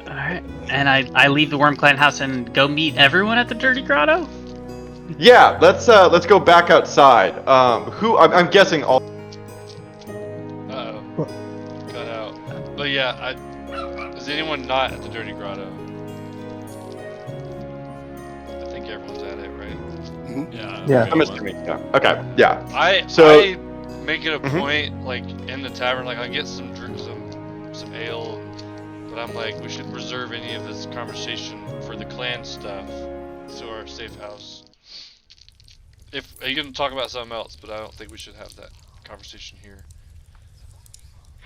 Alright. And I leave the Worm Clan house and go meet everyone at the Dirty Grotto? Yeah, let's go back outside. I'm guessing all. yeah, is anyone not at the Dirty Grotto? I think everyone's at it, right? Yeah. Yeah. I'm assuming. Yeah. Okay. Yeah. I make it a Mhm. point, like in the tavern, like I get some some ale, but I'm like, we should reserve any of this conversation for the clan stuff to our safe house. If you can talk about something else, but I don't think we should have that conversation here.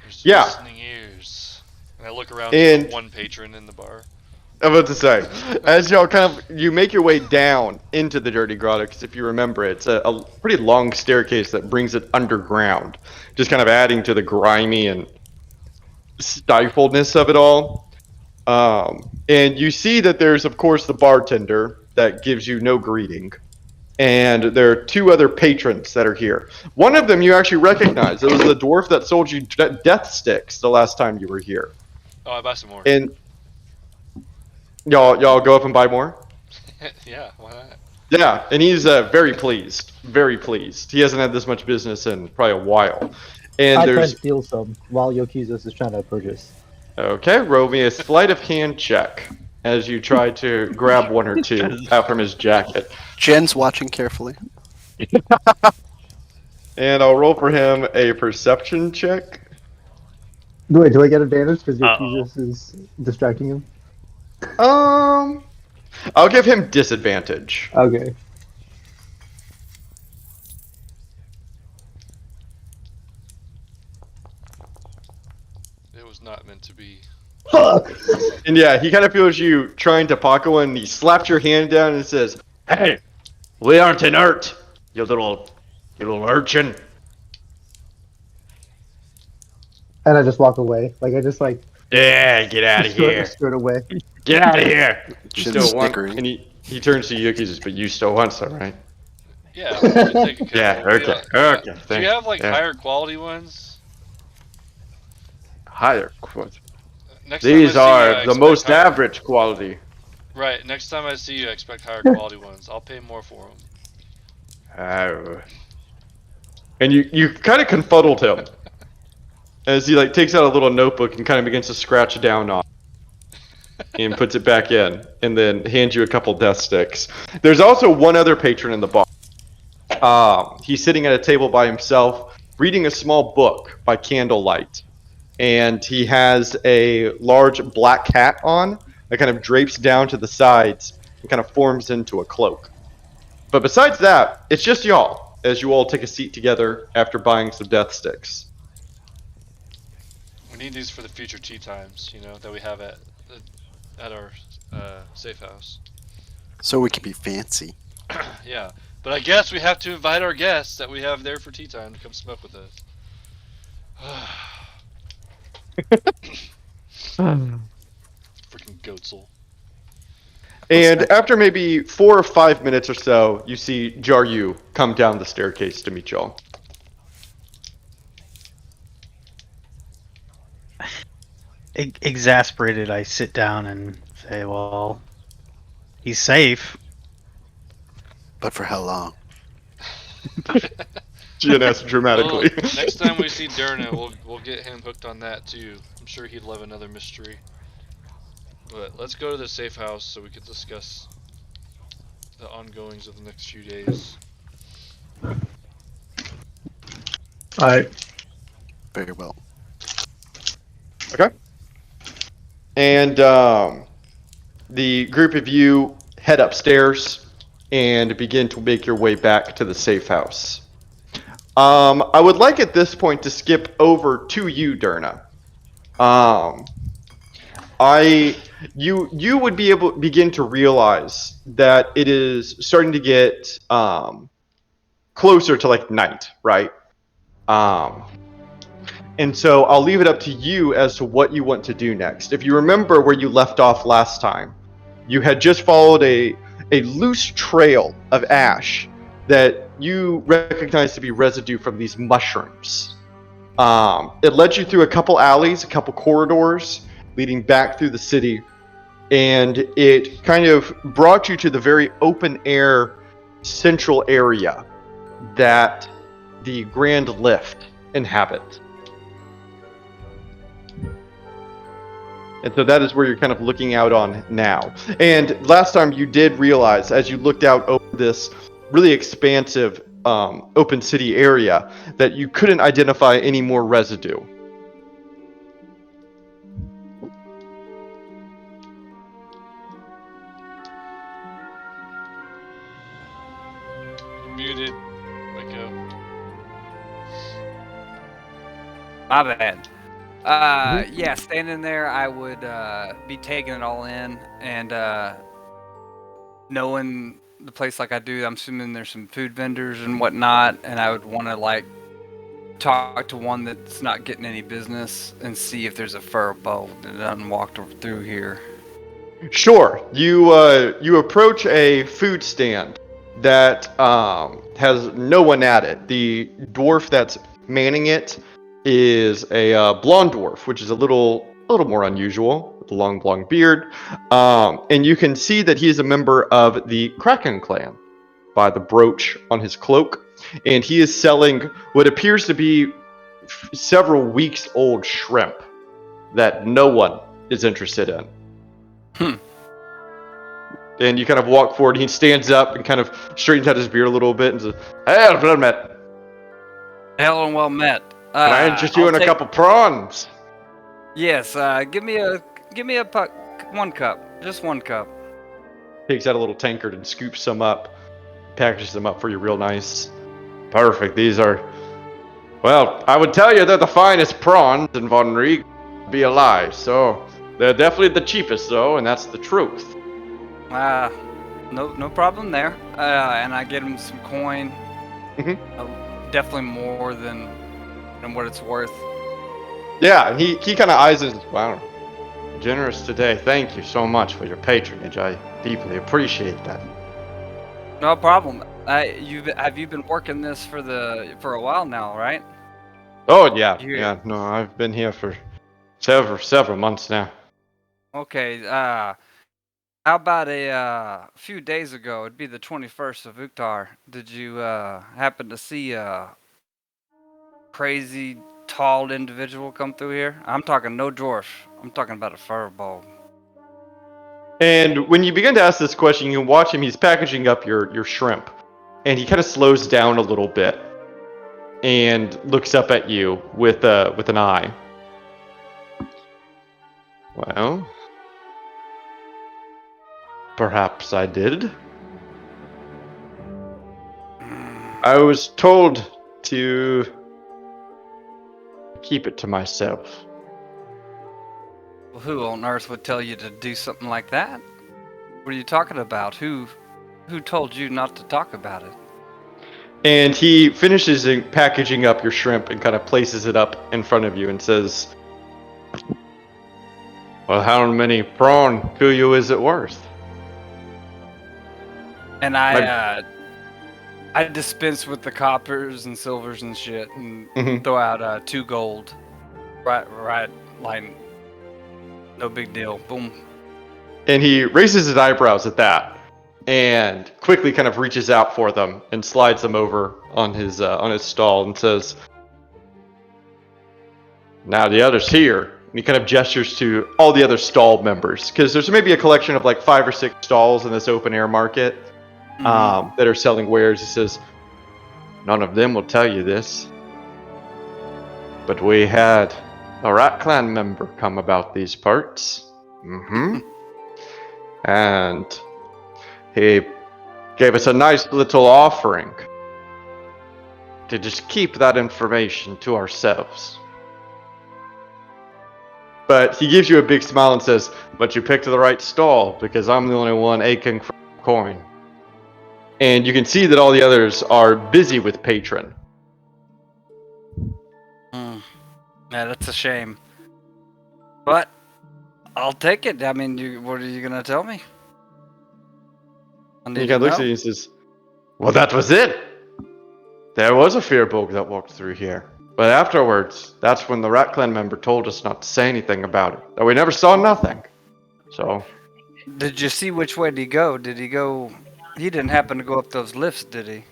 There's Yeah. listening ears. And I look around to And- the one patron in the bar. I'm about to say, as y'all you make your way down into the Dirty Grotto, because if you remember, it's a pretty long staircase that brings it underground, just kind of adding to the grimy and stifledness of it all. And you see that there's, of course, the bartender that gives you no greeting. And there are two other patrons that are here. One of them you actually recognize. It was the dwarf that sold you death sticks the last time you were here. Oh, I buy some more. And y'all go up and buy more? Yeah, why not? Yeah, and he's very pleased. Very pleased. He hasn't had this much business in probably a while. And I try and there's steal some while Yokizos is trying to purchase. okay, roll me a sleight of hand check as you try to grab one or two out from his jacket. Jen's watching carefully. And I'll roll for him a perception check. Wait, do I get advantage because Uh-oh. Yokizos is distracting him? I'll give him disadvantage. Okay. It was not meant to be. Fuck! And yeah, he kind of feels you trying to pocket one, and he slaps your hand down and says, "Hey, we aren't inert, you little urchin." And I just walk away. Like I just like Yeah, get out of here. skirt away. Get out of here. You Jen's still want? snickering. And he turns to Yuki and says, "But you still want some, right?" Yeah, we can take a couple. Yeah, okay, okay. Do you have like yeah. higher quality ones? Higher quality. Next time I These see you, I are the expect most higher- average quality. Right, next time I see you, I expect higher quality ones. I'll pay more for them. Oh. And you kind of confuddled him as he like takes out a little notebook and kind of begins to scratch down on it and puts it back in and then hands you a couple death sticks. There's also one other patron in the bar. He's sitting at a table by himself reading a small book by candlelight. And he has a large black hat on that kind of drapes down to the sides and kind of forms into a cloak. But besides that, it's just y'all, as you all take a seat together after buying some death sticks. We need these for the future tea times, you know, that we have at our safe house. So we can be fancy. Yeah, but I guess we have to invite our guests that we have there for tea time to come smoke with us. Freaking goatsul. And after maybe 4 or 5 minutes or so, you see Jaryu come down the staircase to meet y'all. Exasperated, I sit down and say, well, he's safe. But for how long? GNS dramatically. Well, next time we see Durna, we'll get him hooked on that too. I'm sure he'd love another mystery. But let's go to the safe house so we can discuss the ongoings of the next few days. Alright. Very well. Okay. And the group of you head upstairs and begin to make your way back to the safe house. I would like at this point to skip over to you, Durna. You would be able to begin to realize that it is starting to get closer to like night, right? And so I'll leave it up to you as to what you want to do next. If you remember where you left off last time, you had just followed a loose trail of ash that you recognize to be residue from these mushrooms. It led you through a couple alleys, a couple corridors, leading back through the city, and it kind of brought you to the very open air central area that the Grand Lift inhabit. And so that is where you're kind of looking out on now. And last time you did realize, as you looked out over this really expansive open city area, that you couldn't identify any more residue. Muted. Let go. My bad. Yeah, standing there, I would be taking it all in, and knowing the place like I do, I'm assuming there's some food vendors and whatnot, and I would want to like talk to one that's not getting any business and see if there's a furbo that doesn't walk through here. Sure. You approach a food stand that has no one at it. The dwarf that's manning it is a blonde dwarf, which is a little more unusual, with a long blonde beard. And you can see that he is a member of the Kraken clan by the brooch on his cloak, and he is selling what appears to be several weeks old shrimp that no one is interested in. And you kind of walk forward, and he stands up and kind of straightens out his beard a little bit and says, "Hey, well met. Hell and well met. Can I interest you in a couple prawns?" Yes. Give me a puck. 1 cup. Just 1 cup. Takes out a little tankard and scoops some up, packages them up for you real nice. Perfect. These are, well, I would tell you they're the finest prawns in Von Rieg. Be a lie. So they're definitely the cheapest, though, and that's the truth. No problem there. And I get him some coin. Definitely more than what it's worth. Yeah, and he kind of eyes it and says, "Wow, generous today. Thank you so much for your patronage. I deeply appreciate that." No problem. Have you been working this for a while now, right? Oh yeah, You- yeah. No, I've been here for several months now. Okay. How about a few days ago? It'd be the 21st of Uktar. Did you happen to see a crazy tall individual come through here? I'm talking no dwarf. I'm talking about a furball. And when you begin to ask this question, you can watch him. He's packaging up your shrimp, and he kind of slows down a little bit and looks up at you with an eye. Well, perhaps I did. I was told to keep it to myself. Well, who on earth would tell you to do something like that? What are you talking about? Who told you not to talk about it? And he finishes packaging up your shrimp and kind of places it up in front of you and says, "Well, how many prawn kuyu is it worth?" And I dispense with the coppers and silvers and shit and throw out 2 gold. Right, like no big deal. Boom. And he raises his eyebrows at that, and quickly kind of reaches out for them and slides them over on his stall and says, "Now the others here." And he kind of gestures to all the other stall members, because there's maybe a collection of like 5 or 6 stalls in this open air market that are selling wares. He says, "None of them will tell you this, but we had a Rat Clan member come about these parts. And he gave us a nice little offering to just keep that information to ourselves." But he gives you a big smile and says, "But you picked the right stall, because I'm the only one aching for coin." And you can see that all the others are busy with patron. Yeah, that's a shame. But I'll take it. I mean, what are you gonna tell me? And he kind of looks at you and says, "Well, that was it. There was a Fearbog that walked through here. But afterwards, that's when the Rat Clan member told us not to say anything about it. That we never saw nothing. So..." Did you see which way did he go? Did he go? He didn't happen to go up those lifts, did he?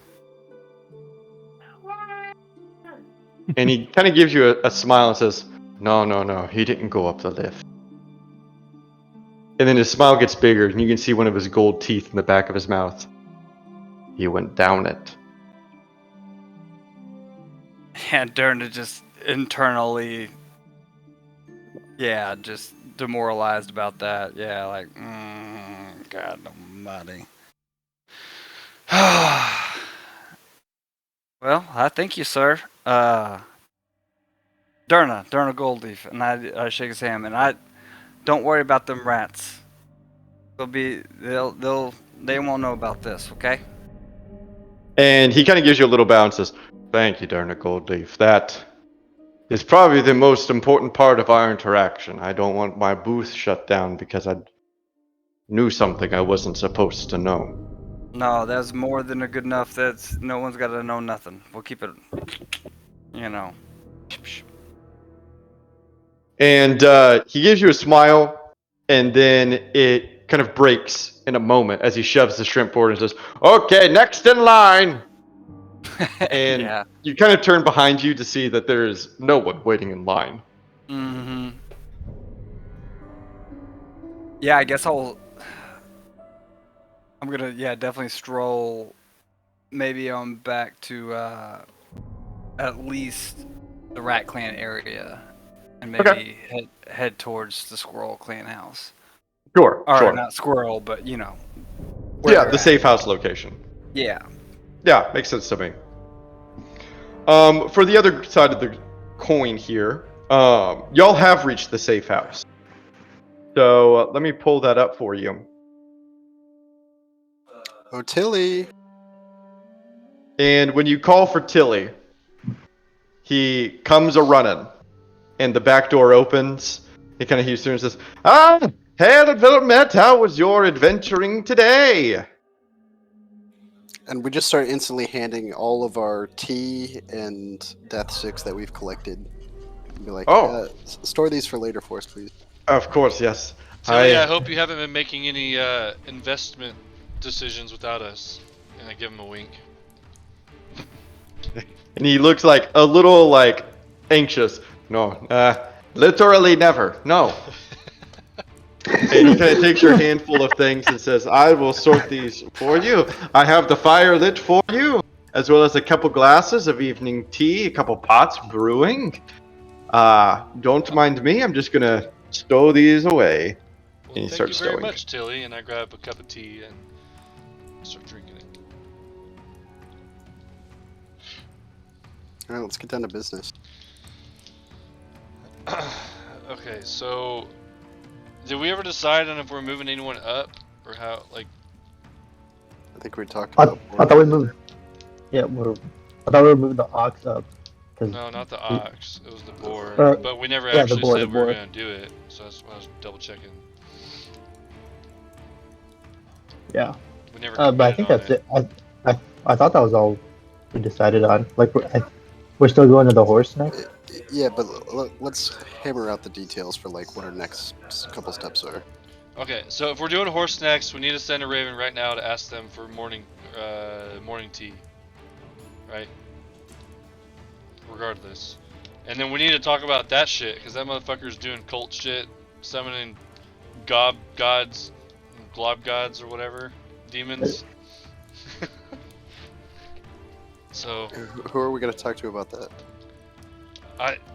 And he kind of gives you a smile and says, No, he didn't go up the lift. And then his smile gets bigger, and you can see one of his gold teeth in the back of his mouth. He went down it. And Derna just internally, yeah, just demoralized about that. Yeah, like, God almighty. Well, I thank you, sir. Derna Goldleaf, and I shake his hand, and I don't worry about them rats. They won't know about this, okay? And he kind of gives you a little bow and says, "Thank you, Darna Goldleaf. That is probably the most important part of our interaction. I don't want my booth shut down because I knew something I wasn't supposed to know." No, that's more than a good enough. That's no one's got to know nothing. We'll keep it, you know. And he gives you a smile, and then it kind of breaks in a moment as he shoves the shrimp forward and says, "Okay, next in line." And Yeah. you kind of turn behind you to see that there is no one waiting in line. Mm-hmm. Yeah, I guess I'm gonna, definitely stroll maybe on back to at least the Rat Clan area, and maybe head towards the Squirrel Clan house. Sure, Or sure. not Squirrel, but where Yeah, they're the at. safe house location. Yeah. Yeah, makes sense to me. For the other side of the coin here, y'all have reached the safe house. So let me pull that up for you. Oh, Tilly. And when you call for Tilly, he comes a running, and the back door opens. He kind of hears through and says, "Ah, hail and well met. How was your adventuring today?" And we just start instantly handing all of our tea and death sticks that we've collected. And be like, Oh. Store these for later for us, please. Of course, yes. Tilly, I hope you haven't been making any investment decisions without us. And I give him a wink. And he looks like a little like anxious. No, literally never. No. And he kind of takes your handful of things and says, "I will sort these for you. I have the fire lit for you, as well as a couple glasses of evening tea, a couple pots brewing. Don't mind me. I'm just gonna stow these away." Well, And he thank starts you very stowing. much, Tilly. And I grab a cup of tea and start drinking it. All right, let's get down to business. Okay, so did we ever decide on if we're moving anyone up or how? Like, I think we talked I about. thought we moved. Yeah, I thought we were moving the ox up. no, not the ox. It was the boar. Uh, But we never yeah, the actually boar, said the we were boar. gonna do it. So that's why I was double checking. Yeah. We never. But I think committed that's it. I thought that was all we decided on. Like we're still going to the horse next. Yeah, but let's hammer out the details for like what our next couple steps are. Okay, so if we're doing horse next, we need to send a raven right now to ask them for morning tea, right? Regardless, and then we need to talk about that shit because that motherfucker's doing cult shit, summoning glob gods, or whatever, demons. So Who are we going to talk to about that?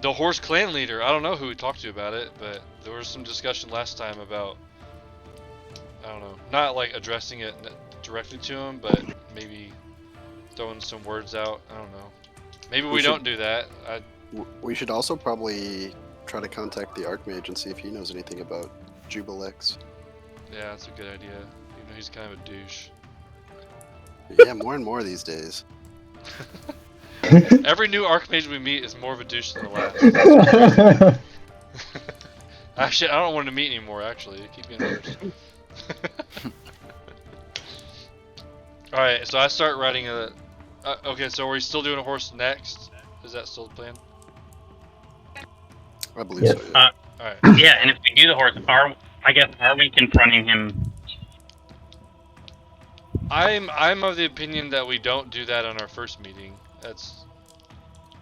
the horse clan leader. I don't know who we talked to about it, but there was some discussion last time about, I don't know, not like addressing it directly to him, but maybe throwing some words out. I don't know. Maybe we don't do that. We should also probably try to contact the Archmage and see if he knows anything about Jubilex. Yeah, that's a good idea. Even though he's kind of a douche. Yeah, more and more these days. Every new Archmage we meet is more of a douche than the last. Actually, I don't want to meet anymore, actually. Keep being honest. Alright, so I start writing a... okay, so are we still doing a horse next? Is that still the plan? I believe so. Yeah. Alright. Yeah, and if we do the horse, are we confronting him? I'm of the opinion that we don't do that on our first meeting.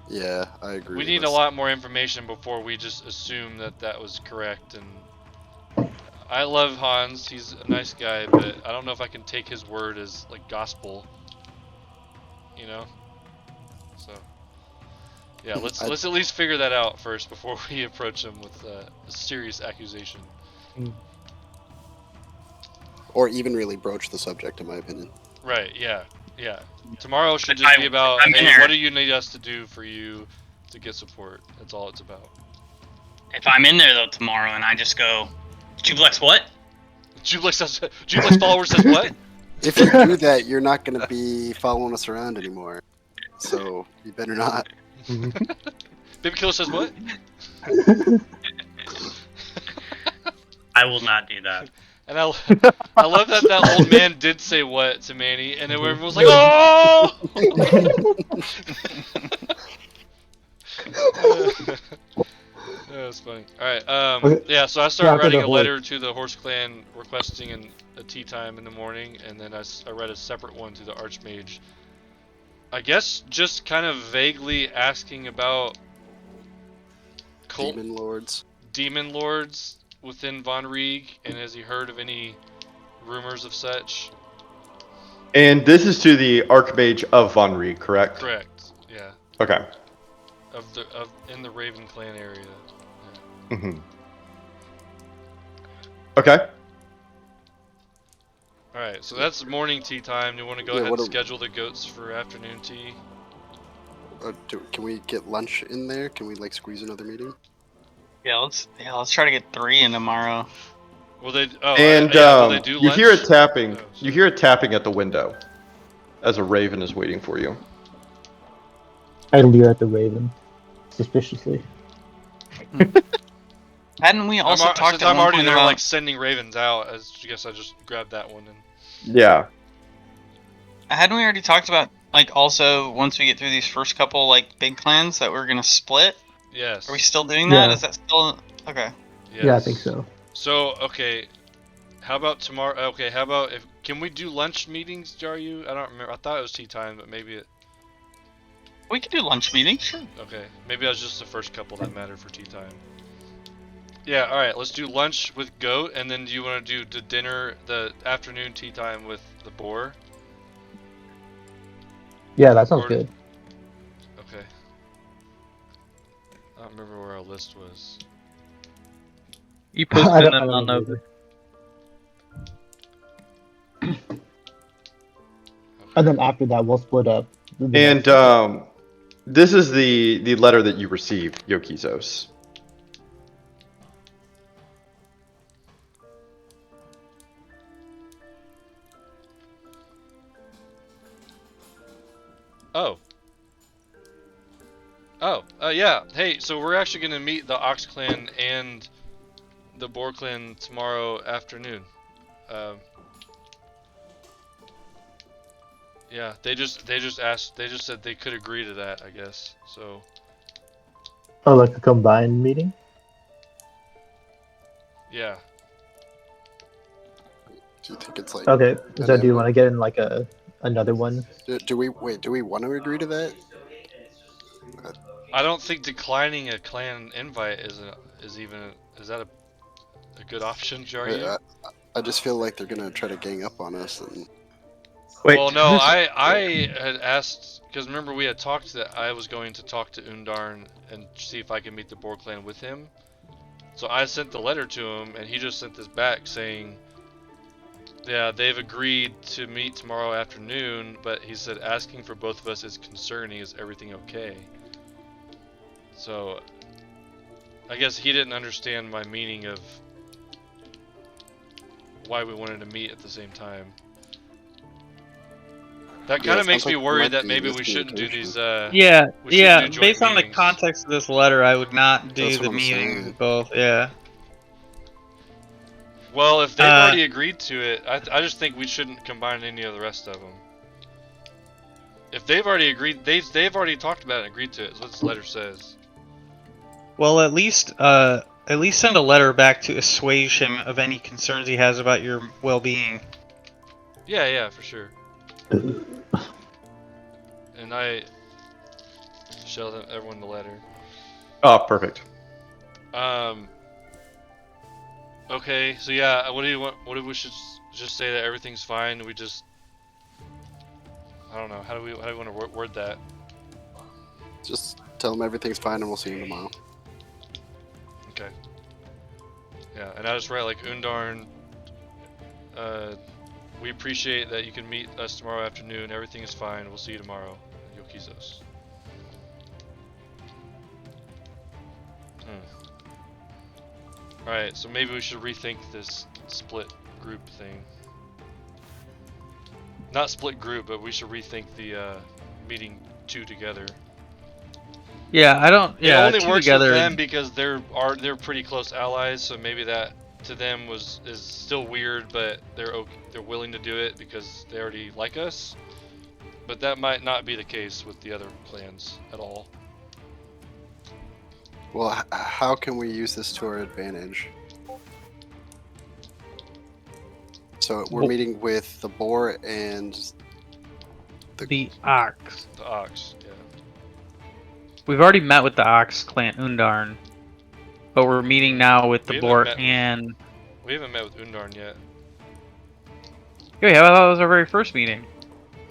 Yeah, I agree. We need a lot more information before we just assume that was correct, and I love Hans. He's a nice guy, but I don't know if I can take his word as like gospel. You know. So. Yeah, let's at least figure that out first before we approach him with a serious accusation. Or even really broach the subject, in my opinion. Right. Yeah. Yeah. Tomorrow should just be about, hey, what do you need us to do for you to get support? That's all it's about. If I'm in there though tomorrow and I just go, Jublex what? Jublex follower says what? If you do that, you're not going to be following us around anymore. So you better not. Baby Killer says what? I will not do that. And I love that that old man did say what to Manny, and then everyone was like, oh! That's funny. Alright, yeah, so I started writing a letter to the Horse Clan requesting a tea time in the morning, and then I read a separate one to the Archmage. I guess just kind of vaguely asking about demon lords within Von Rieg, and has he heard of any rumors of such? And this is to the Archmage of Von Rieg, correct? Correct. Yeah. Okay. In the Raven Clan area. Yeah. Mm-hmm. Okay. All right, so that's morning tea time. Do you want to go ahead and schedule the goats for afternoon tea? Can we get lunch in there? Can we like squeeze another meeting? Yeah, let's try to get 3 in tomorrow. Will they? Will they do you lunch? hear it tapping. You hear it tapping at the window, as a raven is waiting for you. I leer at the raven, suspiciously. Hadn't we also talked since at I'm one already point there, about... like sending ravens out? I guess I just grabbed that one. Yeah. Hadn't we already talked about like also once we get through these first couple like big clans that we're gonna split? Yes. Are we still doing that? Yeah. Is that still okay? Yes. Yeah, I think so. So okay, how about tomorrow? Okay, how about can we do lunch meetings, Jaryu? I don't remember. I thought it was tea time, but maybe it. We could do lunch meetings, sure. Okay, maybe that was just the first couple that mattered for tea time. Yeah, all right. Let's do lunch with goat, and then do you want to do the dinner, the afternoon tea time with the boar? Yeah, that sounds good. Okay. I don't remember where our list was. You posted it on Malnova. And then after that, we'll split up. And this is the letter that you received, Yokizos. Yeah. Hey, so we're actually gonna meet the Ox Clan and the Boar Clan tomorrow afternoon. Yeah, they just said they could agree to that, I guess. So. Oh, like a combined meeting? Yeah. Do you think it's like? Okay. So do you want to get in like another one? Do we want to agree to that? I don't think declining a clan invite is that a good option, Jaryu? I just feel like they're gonna try to gang up on us. And... Wait, well, no, I had asked because remember we had talked that I was going to talk to Undarn and see if I could meet the Boar Clan with him. So I sent the letter to him, and he just sent this back saying, yeah, they've agreed to meet tomorrow afternoon, but he said asking for both of us is concerning. Is everything okay? So, I guess he didn't understand my meaning of why we wanted to meet at the same time. That kind of makes me worried that maybe we shouldn't do these. Yeah. Based on the context of this letter, I would not do the meeting both. Yeah. Well, if they've already agreed to it, I just think we shouldn't combine any of the rest of them. If they've already agreed, they've already talked about it and agreed to it. Is what this letter says. Well, at least send a letter back to assuage him of any concerns he has about your well-being. Yeah, for sure. And I show everyone the letter. Oh, perfect. Okay, so yeah, what do you want? What if we should just say that everything's fine? We just, I don't know. How do we want to word that? Just tell them everything's fine and we'll see you tomorrow. Okay. Yeah, and I just write like Undarn. We appreciate that you can meet us tomorrow afternoon. Everything is fine. We'll see you tomorrow. Yokizos. Alright, so maybe we should rethink this split group thing. Not split group, but we should rethink the meeting two together. Yeah, I don't. It Yeah, only two works together. with them because they're pretty close allies, so maybe that to them is still weird, but they're willing to do it because they already like us. But that might not be the case with the other clans at all. Well, how can we use this to our advantage? So we're Well- meeting with the boar and The Ox. The Ox, yeah. We've already met with the Ox clan Undarn, but we're meeting now with the We haven't Boar met- and. We haven't met with Undarn yet. Oh yeah, that was our very first meeting.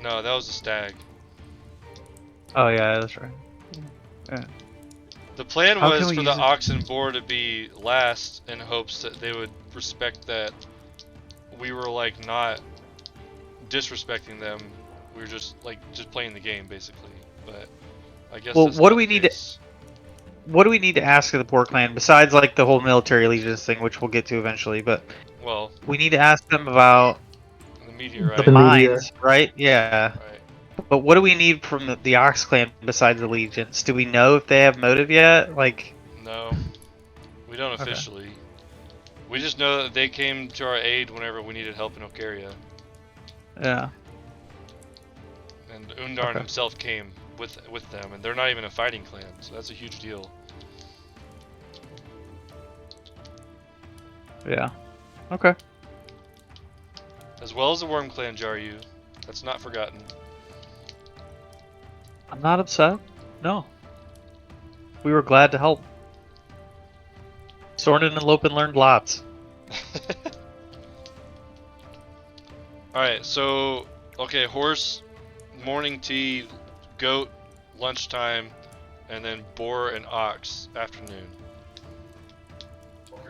No, that was a stag. Oh yeah, that's right. The plan How can was we for use the it? Ox and Boar to be last in hopes that they would respect that we were like not disrespecting them. We were just playing the game basically. But I guess Well, that's what not do we the need to- case. What do we need to ask of the Boar clan besides like the whole military allegiance thing, which we'll get to eventually? But Well, we need to ask them about the meteorite. the The meteor. mines, right? Yeah. Right. But what do we need from the Ox clan besides allegiance? Do we know if they have motive yet? Like, No, we don't Okay. officially. We just know that they came to our aid whenever we needed help in Okaria. yeah. And Undarn Okay. himself came with them, and they're not even a fighting clan, so that's a huge deal. Yeah. Okay. As well as the Worm Clan Jaryu. That's not forgotten. I'm not upset. No. We were glad to help. Soren and Lopin learned lots. Alright, so, okay, horse, morning tea, goat, lunchtime, and then boar and ox, afternoon.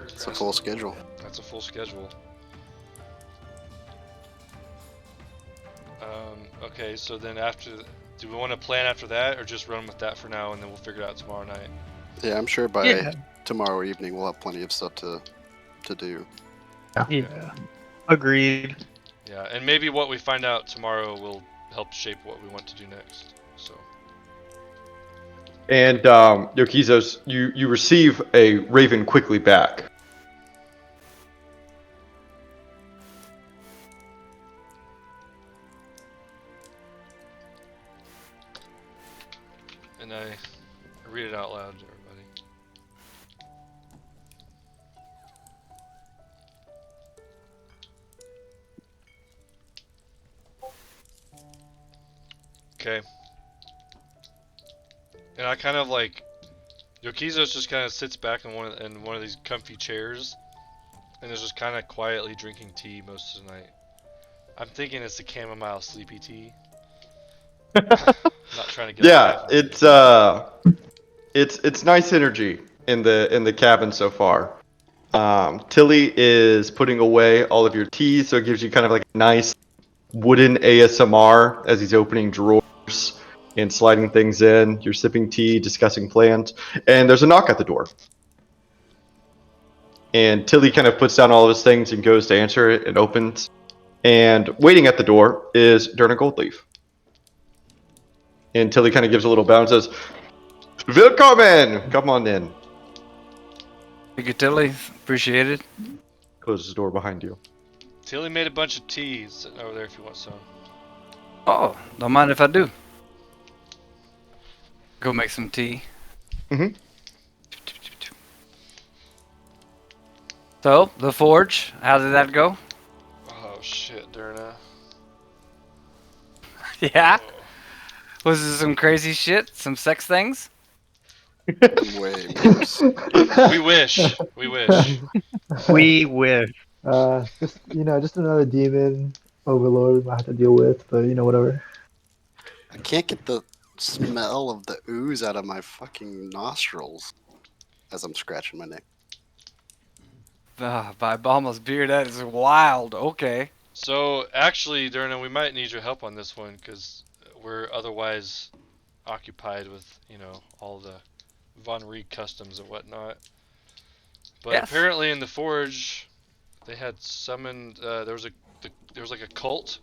it's a full schedule. That's a full schedule. Okay, so then do we want to plan after that, or just run with that for now, and then we'll figure it out tomorrow night? Yeah, I'm sure by Yeah. tomorrow evening we'll have plenty of stuff to do. Yeah. Agreed. Yeah, and maybe what we find out tomorrow will help shape what we want to do next. So. And Yokizos, you receive a raven quickly back. And I read it out loud to everybody. Okay. And I kind of like Yokizos just kind of sits back in one of these comfy chairs and is just kind of quietly drinking tea most of the night. I'm thinking it's the chamomile sleepy tea. Not trying to get Yeah, it's nice energy in the cabin so far. Tilly is putting away all of your tea, so it gives you kind of like a nice wooden ASMR as he's opening drawers and sliding things in. You're sipping tea, discussing plans, and there's a knock at the door. And Tilly kind of puts down all of his things and goes to answer it and opens. And waiting at the door is Derna Goldleaf. And Tilly kind of gives a little bow and says, "Willkommen! Come on in." Thank you, Tilly. Appreciate it. Closes the door behind you. Tilly made a bunch of teas sitting over there if you want some. Oh, don't mind if I do. Go make some tea. Mhm. So, the forge, how did that go? Oh shit, Derna. Yeah? Was it some crazy shit? Some sex things? Way worse. We wish. We wish. We wish. Just just another demon overlord we might have to deal with, but whatever. I can't get the smell of the ooze out of my fucking nostrils as I'm scratching my neck. By Bama's beard, that is wild. Okay. So actually, Durna, we might need your help on this one because we're otherwise occupied with all the Von Reed customs and whatnot. But Yes. apparently in the forge, they had summoned. There was like a cult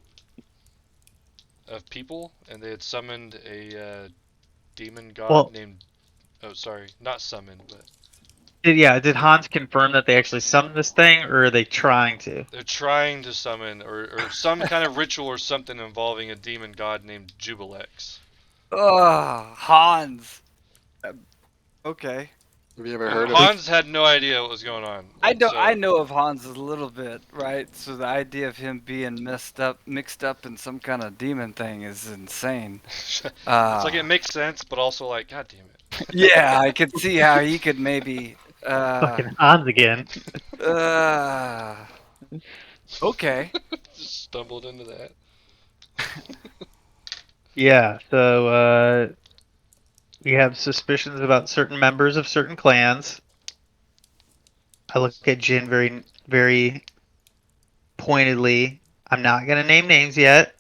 of people, and they had summoned a demon god Well- named. Oh, sorry, not summoned, but Did Hans confirm that they actually summoned this thing, or are they trying to? they're trying to summon or some kind of ritual or something involving a demon god named Jubilex. Ugh, Hans. Okay. Have you ever And heard of Hans had no idea what was going on. I know so- I know of Hans a little bit, right? So the idea of him being mixed up in some kind of demon thing is insane. It's like it makes sense, but also like, god damn it. Yeah, I could see how he could maybe. Fucking Hans again. Okay. Just stumbled into that. Yeah, so we have suspicions about certain members of certain clans. I look at Jin very, very pointedly. I'm not gonna name names yet.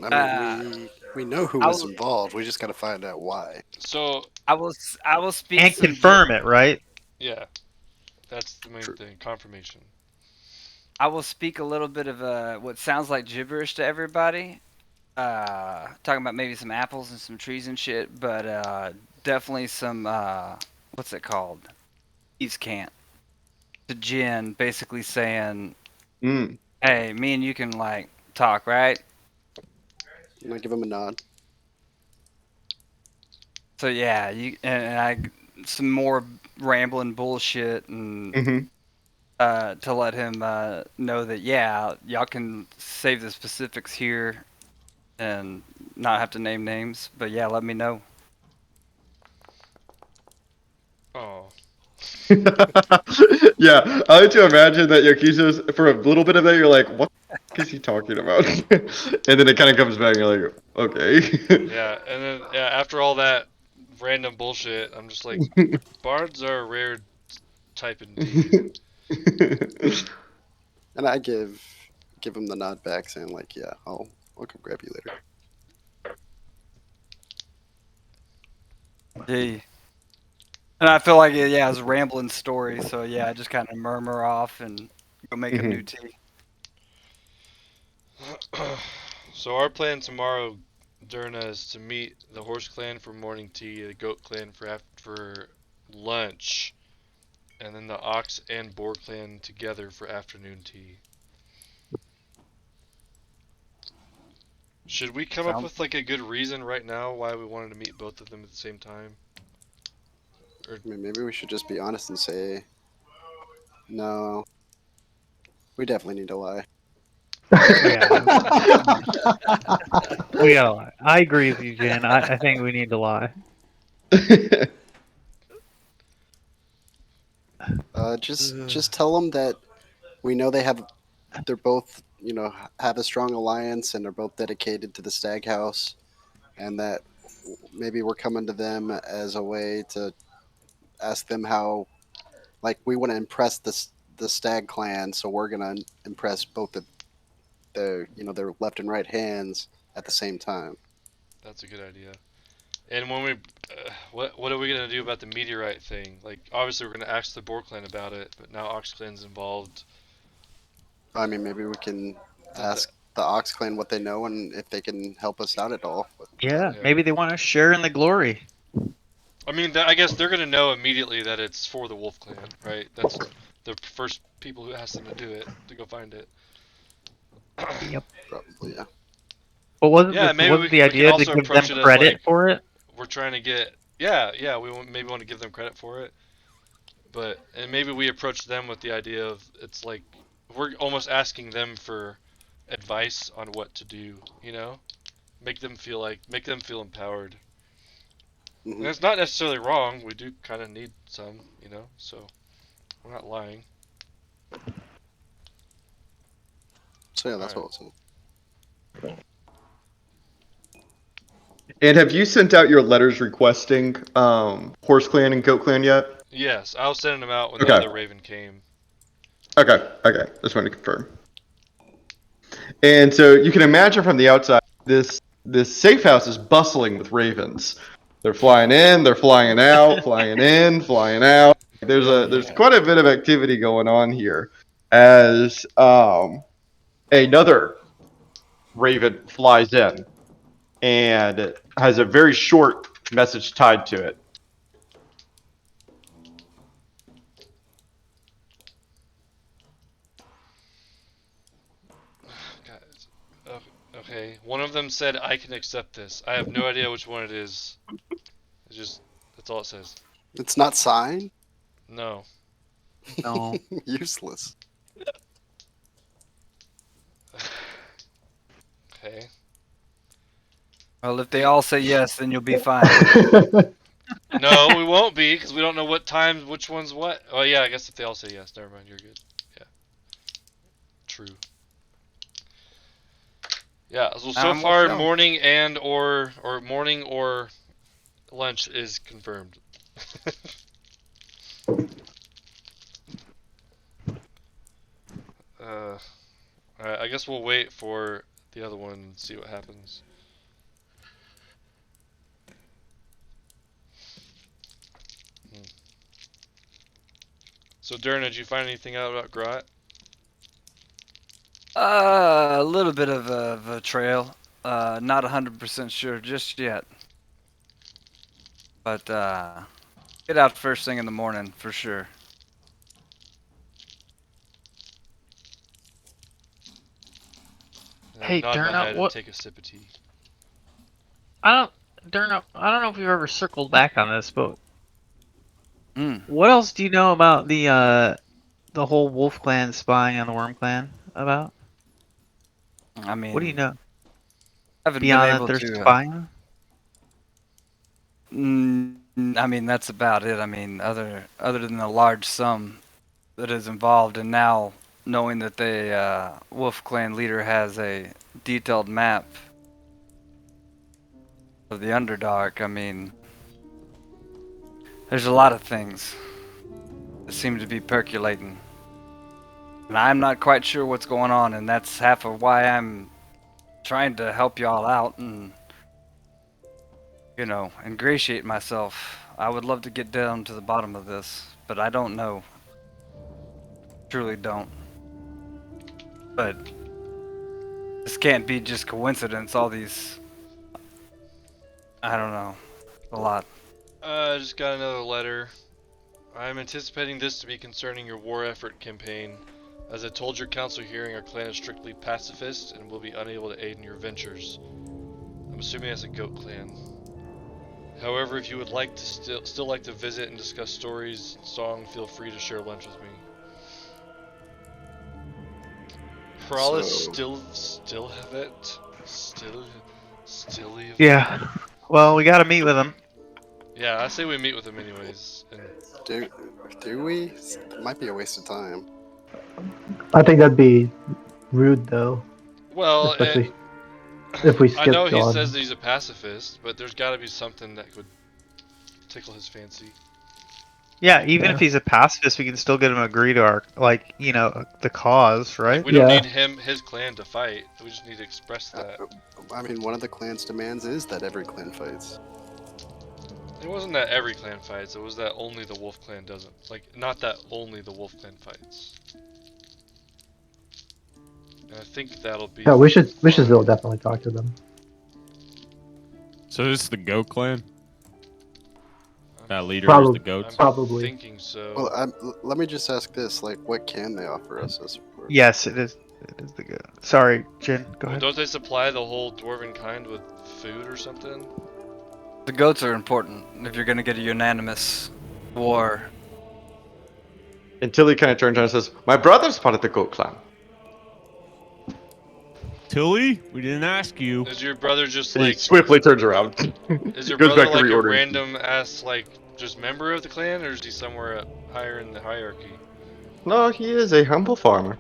I mean, we know who I was will- involved. We just got to find out why. So I will speak And some confirm it, right? yeah, that's the main thing. Confirmation. I will speak a little bit of what sounds like gibberish to everybody. Talking about maybe some apples and some trees and shit, but definitely some what's it called? Thieves' cant. To Jin, basically saying, Mm. "Hey, me and you can like talk, right?" And I give him a nod. So yeah, and I some more rambling bullshit and hmm to let him know that yeah, y'all can save the specifics here and not have to name names. But yeah, let me know. Oh, Yeah, I like to imagine that Yakiso's for a little bit of that. You're like, what the fuck is he talking about? And then it kind of comes back. And you're like, okay. yeah, and then after all that random bullshit, I'm just like, bards are a rare type indeed. And I give him the nod back, saying like, "Yeah, I'll come grab you later." Gee. And I feel like yeah, it's a rambling story. So yeah, I just kind of murmur off and go make a new tea. So our plan tomorrow, Durna, is to meet the horse clan for morning tea, the goat clan for lunch, and then the ox and boar clan together for afternoon tea. Should we come up with like a good reason right now why we wanted to meet both of them at the same time? I mean, maybe we should just be honest and say, no, we definitely need to lie. Yeah. We gotta lie. I agree with you, Jin. I think we need to lie. Just tell them that we know they're both have a strong alliance and are both dedicated to the Stag House, and that maybe we're coming to them as a way to ask them how, like, we want to impress the Stag clan, so we're gonna impress both of their left and right hands at the same time. That's a good idea. And when we, what are we gonna do about the meteorite thing? Like, obviously we're gonna ask the boar clan about it, but now Ox clan's involved. I mean, maybe we can ask the Ox clan what they know and if they can help us out at all. Yeah, Yeah. maybe they want to share in the glory. I mean, I guess they're gonna know immediately that it's for the Wolf Clan, right? That's the first people who asked them to do it, to go find it. Yep. Probably, yeah. But wasn't Yeah, maybe wasn't we the can idea to also give approach them it as, credit like, for it? We're trying to get, we maybe want to give them credit for it, and maybe we approach them with the idea of it's like we're almost asking them for advice on what to do, make them feel empowered. Mhm. And it's not necessarily wrong. We do kind of need some, so we're not lying. So yeah, that's Alright. what I was saying. And have you sent out your letters requesting Horse Clan and Goat Clan yet? Yes, I was sending them out when the Okay. other Raven came. Okay. Just wanted to confirm. And so you can imagine from the outside, this safe house is bustling with ravens. They're flying in, they're flying out, flying in, flying out. There's quite a bit of activity going on here, as another raven flies in and has a very short message tied to it. Guys, okay, one of them said I can accept this. I have no idea which one it is. That's all it says. It's not signed. No. No. Useless. Okay. Well, if they all say yes, then you'll be fine. No, we won't be, because we don't know what times, which one's what. Oh yeah, I guess if they all say yes, never mind, you're good. Yeah. True. Yeah, so I'm far with you. morning and or morning or lunch is confirmed. Alright, I guess we'll wait for the other one and see what happens. So Durna, did you find anything out about Grot? A little bit of a trail. Not 100% sure just yet. But get out first thing in the morning for sure. And I Hey, nod my Durna, head and what? take a sip of tea. Durna, I don't know if you've ever circled back on this, but Mm. what else do you know about the whole Wolf Clan spying on the Worm Clan about? I mean, What do you know haven't been beyond that able they're to. spying? I mean, that's about it. I mean, other than the large sum that is involved, and now knowing that the Wolf Clan leader has a detailed map of the Underdark, I mean, there's a lot of things that seem to be percolating. And I'm not quite sure what's going on, and that's half of why I'm trying to help y'all out and, ingratiate myself. I would love to get down to the bottom of this, but I don't know. Truly don't. But this can't be just coincidence, all these. I don't know. A lot. I just got another letter. I'm anticipating this to be concerning your war effort campaign. As I told your council hearing, our clan is strictly pacifist and will be unable to aid in your ventures. I'm assuming that's a goat clan. However, if you would like to still like to visit and discuss stories and song, feel free to share lunch with me. Pralas still have it. Still have. Yeah. Well, we got to meet with them. Yeah, I say we meet with them anyways. And Do we? It might be a waste of time. I think that'd be rude, though. well, Especially if we I skip know he God. says that he's a pacifist, but there's got to be something that could tickle his fancy. Yeah, even if he's a pacifist, we can still get him to agree to our, the cause, right? We don't Yeah. need his clan to fight. We just need to express that. I mean, one of the clan's demands is that every clan fights. It wasn't that every clan fights. It was that only the Wolf Clan doesn't. Like, not that only the Wolf Clan fights. And I think that'll be. Yeah, we should fine. still definitely talk to them. So this is the Goat Clan? That leader Probably- is the goats? I'm Probably. thinking so. Well, let me just ask this: like, what can they offer us as support? Yes, it is. It is the good. Sorry, Jin. Go Well, ahead. don't they supply the whole dwarven kind with food or something? The goats are important if you're gonna get a unanimous war. Until he kind of turns around and says, "My brother's part of the Goat Clan." Tilly, we didn't ask you. Is your brother just And he like? swiftly turns around. Is your Goes brother back to like a reordering. random ass like just member of the clan, or is he somewhere up higher in the hierarchy? No, he is a humble farmer.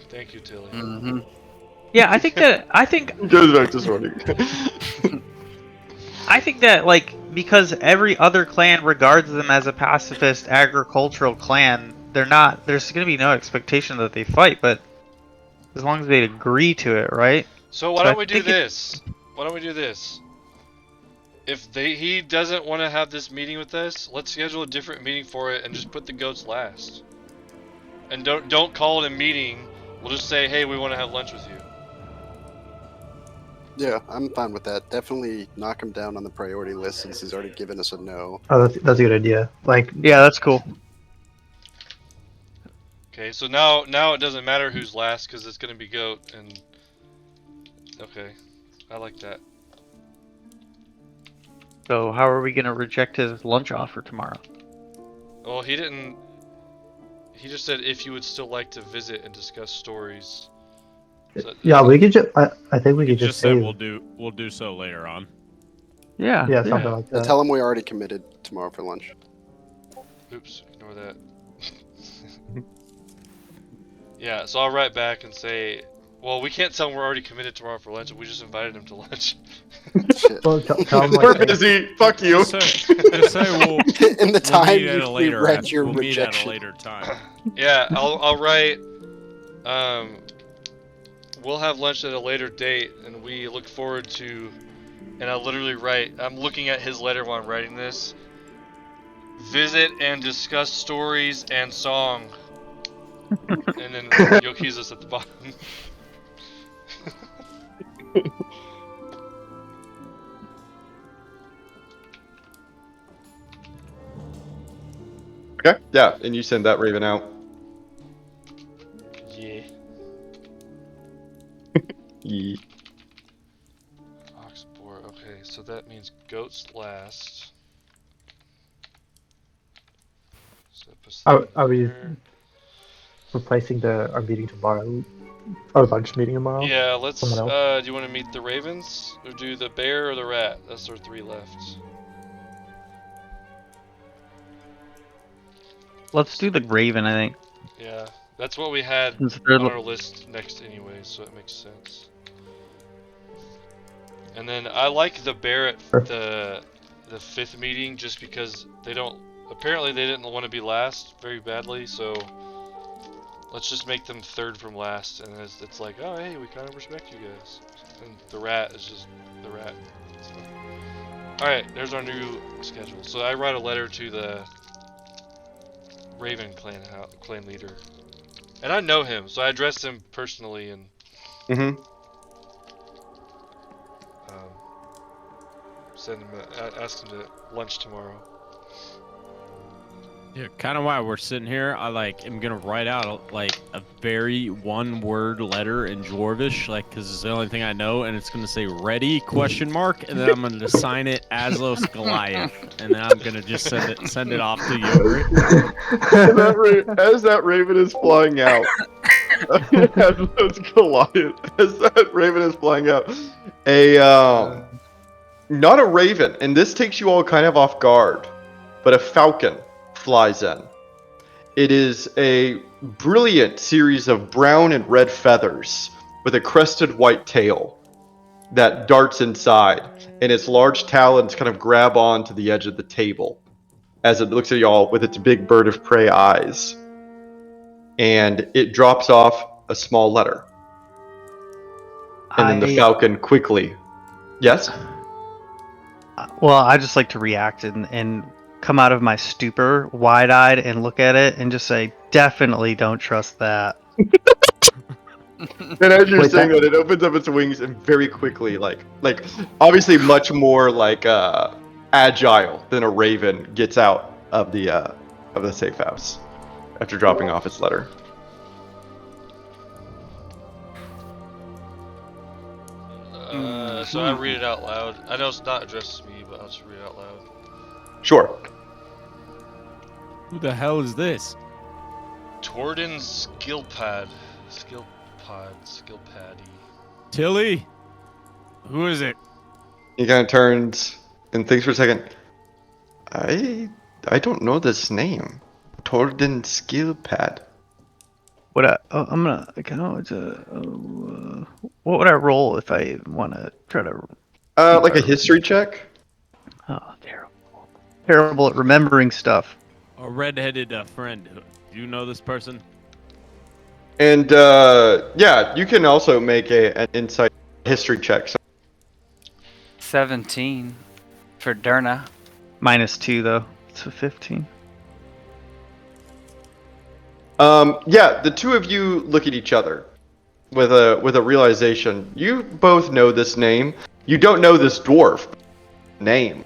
Thank you, Tilly. Mm-hmm. Yeah, I think Goes back to sorting. like because every other clan regards them as a pacifist agricultural clan, there's going to be no expectation that they fight, but as long as they agree to it, right? So why So I don't we do think it- this? Why don't we do this? If he doesn't want to have this meeting with us, let's schedule a different meeting for it and just put the goats last. And don't call it a meeting. We'll just say, hey, we want to have lunch with you. Yeah, I'm fine with that. Definitely knock him down on the priority list since he's already given us a no. Oh, that's a good idea. Like, Yeah, that's cool. Okay, so now it doesn't matter who's last because it's gonna be goat and. Okay, I like that. So how are we going to reject his lunch offer tomorrow? Well, he didn't. He just said if you would still like to visit and discuss stories. So, yeah, we could just. I think we You could just just said say. we'll do so later on. Yeah. Yeah, something like that. Tell him we already committed tomorrow for lunch. Oops, ignore that. Yeah, so I'll write back and say, well, we can't tell him we're already committed tomorrow for lunch. We just invited him to lunch. Shit. Well, tell him We're like, busy. Fuck you. Just say we'll, In the we'll time meet at a you later read your we'll meet at a rejection. later time. Yeah, I'll write. We'll have lunch at a later date, and we look forward to. And I'll literally write. I'm looking at his letter while I'm writing this. Visit and discuss stories and song. And then Yokiza's at the bottom. Okay. Yeah, and you send that Raven out. Yeah. Ye- Oxboar. Okay, so that means goats last. So Are we- there. replacing our meeting tomorrow, our lunch meeting tomorrow. Yeah, let's. Someone else? Do you want to meet the ravens, or do the bear or the rat? That's our 3 left. Let's do the Raven, I think. Yeah, that's what we had Since they're on the- our list next anyway, so it makes sense. And then I like the bear at the 5th meeting just because they don't. Apparently they didn't want to be last very badly, so let's just make them 3rd from last, and it's like, oh hey, we kind of respect you guys. And the rat is just the rat. So. All right, there's our new schedule. So I write a letter to the Raven clan leader, and I know him, so I addressed him personally and Mm-hmm. send him ask him to lunch tomorrow. Yeah, kind of why we're sitting here. I am gonna write out a very one-word letter in Dwarvish, because it's the only thing I know, and it's gonna say "ready?" ? And then I'm gonna sign it Aslos Goliath, and then I'm gonna just send it off to you. As that Raven is flying out, as that Raven is flying out, not a Raven, and this takes you all kind of off guard, but a falcon flies in. It is a brilliant series of brown and red feathers with a crested white tail that darts inside, and its large talons kind of grab onto the edge of the table as it looks at y'all with its big bird of prey eyes. And it drops off a small letter. And then the falcon quickly... Yes? Well, I just like to react and come out of my stupor, wide-eyed, and look at it and just say, definitely don't trust that. And as you're saying that, it opens up its wings and very quickly, obviously much more agile than a raven, gets out of the safe house after dropping off its letter. So I read it out loud. I know it's not addressed to me, but I'll just read it out loud. Sure. Who the hell is this? Torden's pod, skill patty. Tilly, who is it? He kind of turns and thinks for a second. I don't know this name. Torden Skillpad. I'm gonna. What would I roll if I want to try to? Like a history check. Oh, terrible at remembering stuff. A redheaded friend. Do you know this person? And yeah, you can also make an insight history check. So 17 for Derna. -2 though. It's a 15. yeah, the two of you look at each other with a realization. You both know this name. You don't know this dwarf name.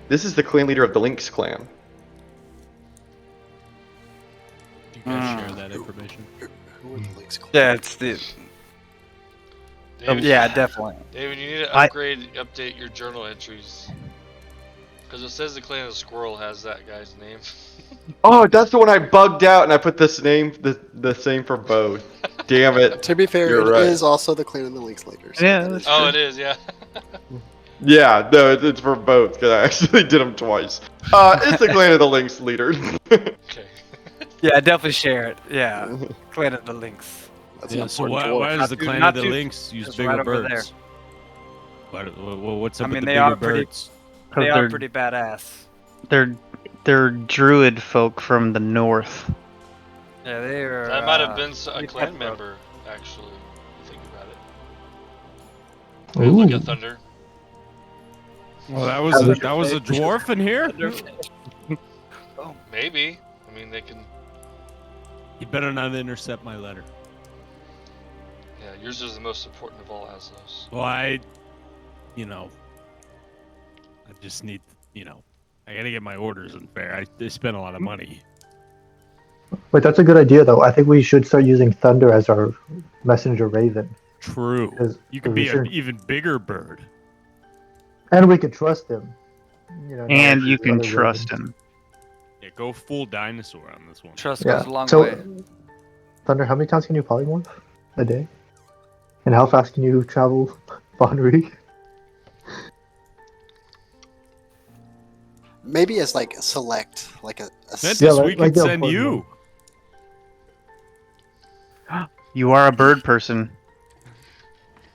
This is the clan leader of the Lynx clan. Do you guys share that information? Who are the Lynx Clan? Yeah, it's the. David, Yeah, definitely. David, you need to update your journal entries. Because it says the clan of the squirrel has that guy's name. Oh, that's the one I bugged out, and I put this name the same for both. Damn it. To be fair, You're it right. is also the Clan of the Lynx later. So Yeah, that that's is Oh, true. it is, yeah. Yeah, no, it's for both, because I actually did them twice. It's the clan of the Lynx leader. Okay. Yeah, definitely share it. Yeah, Clan of the Lynx. That's an Yeah, so important why dwarf. does the Not too- clan not of the too- Lynx use just bigger right over there. birds? What's up I with mean, the they bigger are pretty- birds? They are they're, pretty badass. they're druid folk from the north. Yeah, they are. That might have been a pretty clan cutthroat. member, actually. If you think about it. Hey, look at Thunder. Well, that was a dwarf in here. Maybe. I mean, they can. You better not intercept my letter. Yeah, yours is the most important of all Aslos. Well, I just need, I gotta get my orders in fair. I spent a lot of money. Wait, that's a good idea though. I think we should start using Thunder as our messenger raven. True. Because- You could because we be an shouldn't- even bigger bird. And we could trust him. You know, not And like you the can other trust ravens. him. Yeah, go full dinosaur on this one. Trust Yeah. goes a long So, way. Thunder, how many times can you polymorph a day? And how fast can you travel Bonrig? Maybe as like a select, like a Ventus, Yeah, we like could the send important you. You are a bird person.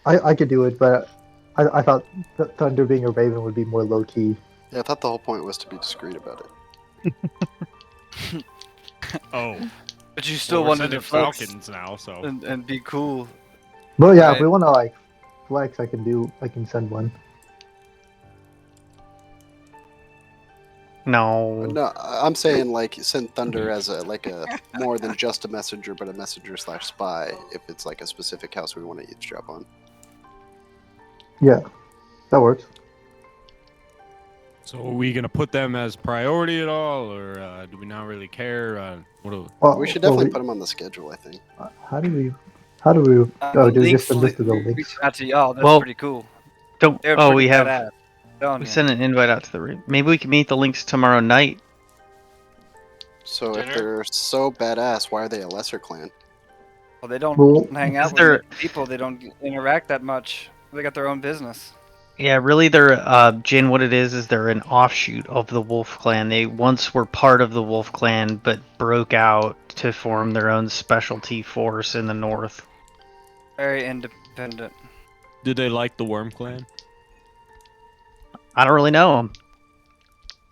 I could do it, but I thought Thunder being a raven would be more low key. Yeah, I thought the whole point was to be discreet about it. Oh, But you still we're wanted sending to flex falcons now, so and be cool. But yeah, Right. if we want to like flex, I can send one. No. No, I'm saying like send Thunder as a more than just a messenger, but a messenger / spy. If it's like a specific house we want to eavesdrop on. Yeah, that works. So are we gonna put them as priority at all, or do we not really care? Well, We should well, definitely put them on the schedule. I think. How do we? Oh, do Lynx just a list of the links? reaching out to y'all. That's Well, pretty cool. Don't. They're Oh, pretty we have. badass. Telling We you. sent an invite out to the room. Maybe we can meet the links tomorrow night. So if Dinner? they're so badass, why are they a lesser clan? Well, they don't Well, hang out is with there- many people. They don't interact that much. They got their own business. Yeah, really, they're Jin. What it is they're an offshoot of the Wolf Clan. They once were part of the Wolf Clan, but broke out to form their own specialty force in the north. Very independent. Did they like the Worm Clan? I don't really know them.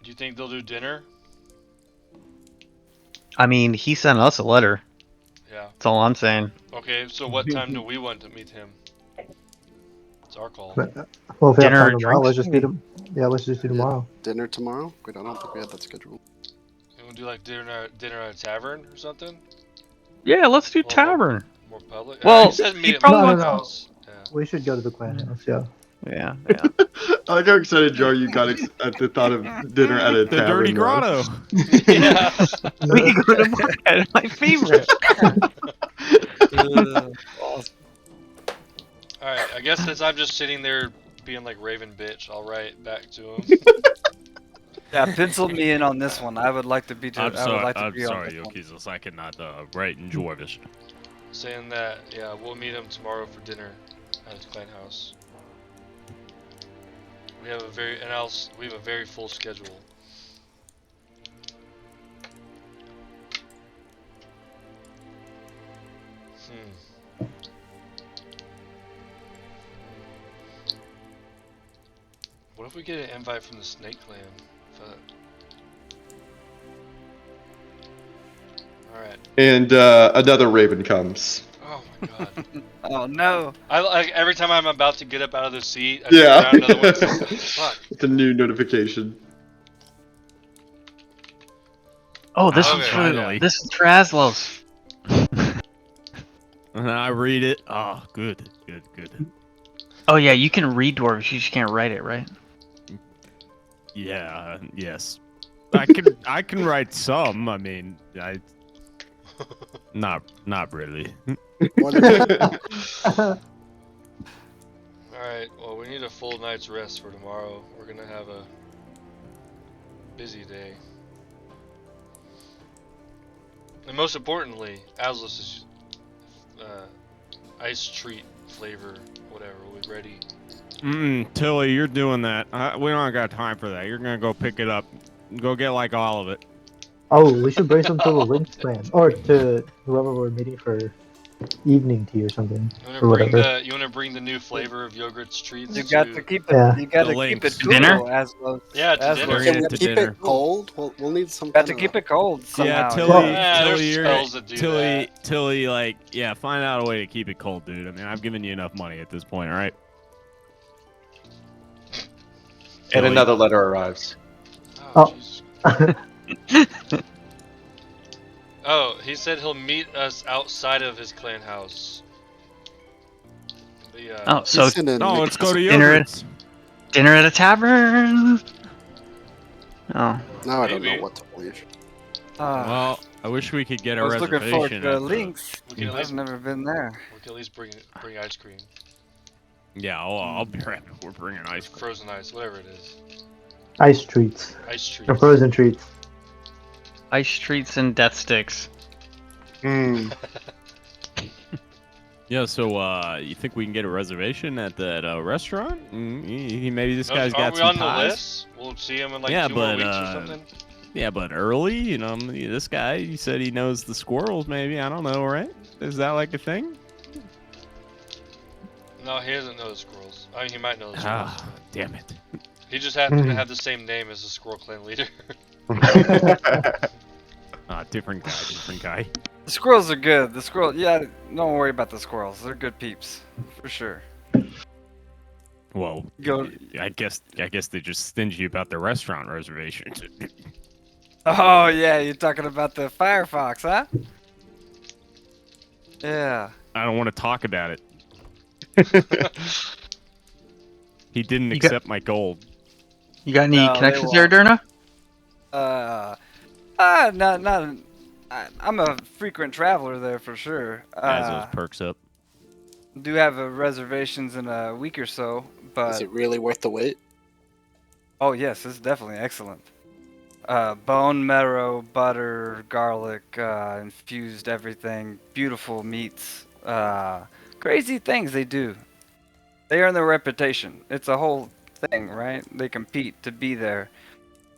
Do you think they'll do dinner? I mean, he sent us a letter. Yeah. That's all I'm saying. Okay, so what time do we want to meet him? It's our call. Well, if we have Dinner or time tomorrow, let's drinks, just do them. Yeah, let's just do tomorrow. Dinner tomorrow? Wait, I don't think we had that scheduled. You want to do like dinner at a tavern or something? Yeah, let's do Well, tavern. More public? Well, you said he meet at probably my wants- house. Yeah. We should go to the clan house. Yeah. Yeah, I like how excited, Joe, you got at the thought of dinner at a The tavern. Dirty though. Grotto. Yeah. we can go to Buckhead, my favorite. Alright, I guess since I'm just sitting there being like Raven bitch, I'll write back to him. Yeah, pencil me in on this one. I would like to be. I'm I would sorry. like to I'm be on sorry, this one. Yokizos. I cannot write in Dwarvish. Saying that, yeah, we'll meet him tomorrow for dinner at his clan house. We have a very full schedule. What if we get an invite from the Snake Clan? Alright. And another raven comes. Oh my god. Oh no! Every time I'm about to get up out of the seat, I Yeah. turn around, another one. Fuck. It's a new notification. Oh, this Okay. one's for Finally. this is for Aslos. And I read it. Oh, good. Oh yeah, you can read Dwarvish, you just can't write it, right? Yeah. Yes. I can write some. I mean, not really. Alright, well, we need a full night's rest for tomorrow. We're gonna have a busy day. And most importantly, Aslos' ice treat flavor, whatever, will be ready. Tilly, you're doing that. We don't got time for that. You're gonna go pick it up. Go get like all of it. Oh, we should bring some to the Lynx clan, or to whoever we're meeting for evening tea or something, or whatever. You wanna bring the new flavor of yogurt's treats? You got to keep it. Yeah. You got to The keep links. it cool. Dinner? Aslo. Yeah, to dinner. Bring Can it we to keep dinner. it cold? We'll need some. Got to kind keep of- it cold Yeah, somehow. Tilly. Yeah, there's Tilly, spells that do that. Tilly, like, yeah, find out a way to keep it cold, dude. I mean, I've given you enough money at this point, all right? And another letter arrives. Oh. Jesus. Oh, he said he'll meet us outside of his clan house. Oh, so He's sending No, Mickey- let's go to Dinner at- Yogurt's. dinner at a tavern. Oh, Now I don't Maybe. know what to believe. Well, I wish we could get a I was looking forward reservation. to at the- Lynx. We can at I've least, never been there. we can at least bring ice cream. Yeah, I'll be right back. We're bringing ice cream. Frozen ice, whatever it is. Ice treats. Ice treats. Or frozen treats. ice treats and death sticks. Yeah, so you think we can get a reservation at that restaurant? Maybe this guy's Are got we some on the ties. list? We'll see him in like Yeah, 2 more but, weeks or something. Yeah, but early, you know, this guy, he said he knows the squirrels, maybe. I don't know, right? Is that like a thing? No, he doesn't know the squirrels. I mean, he might know the squirrels. Ah, damn it. He just happens to have the same name as the Squirrel Clan leader. Different guy. The squirrels are good. The squirrel, yeah. Don't worry about the squirrels. They're good peeps, for sure. Well, Go. I guess they're just stingy about their restaurant reservations. Oh yeah, you're talking about the Firefox, huh? Yeah. I don't want to talk about it. He didn't You got- accept my gold. You got any No, they connections there, Derna? Not. I'm a frequent traveler there for sure. As those perks up. Do have reservations in a week or so, but Is it really worth the wait? oh yes, it's definitely excellent. Bone marrow, butter, garlic, infused everything, beautiful meats, crazy things they do. They earn their reputation. It's a whole thing, right? They compete to be there.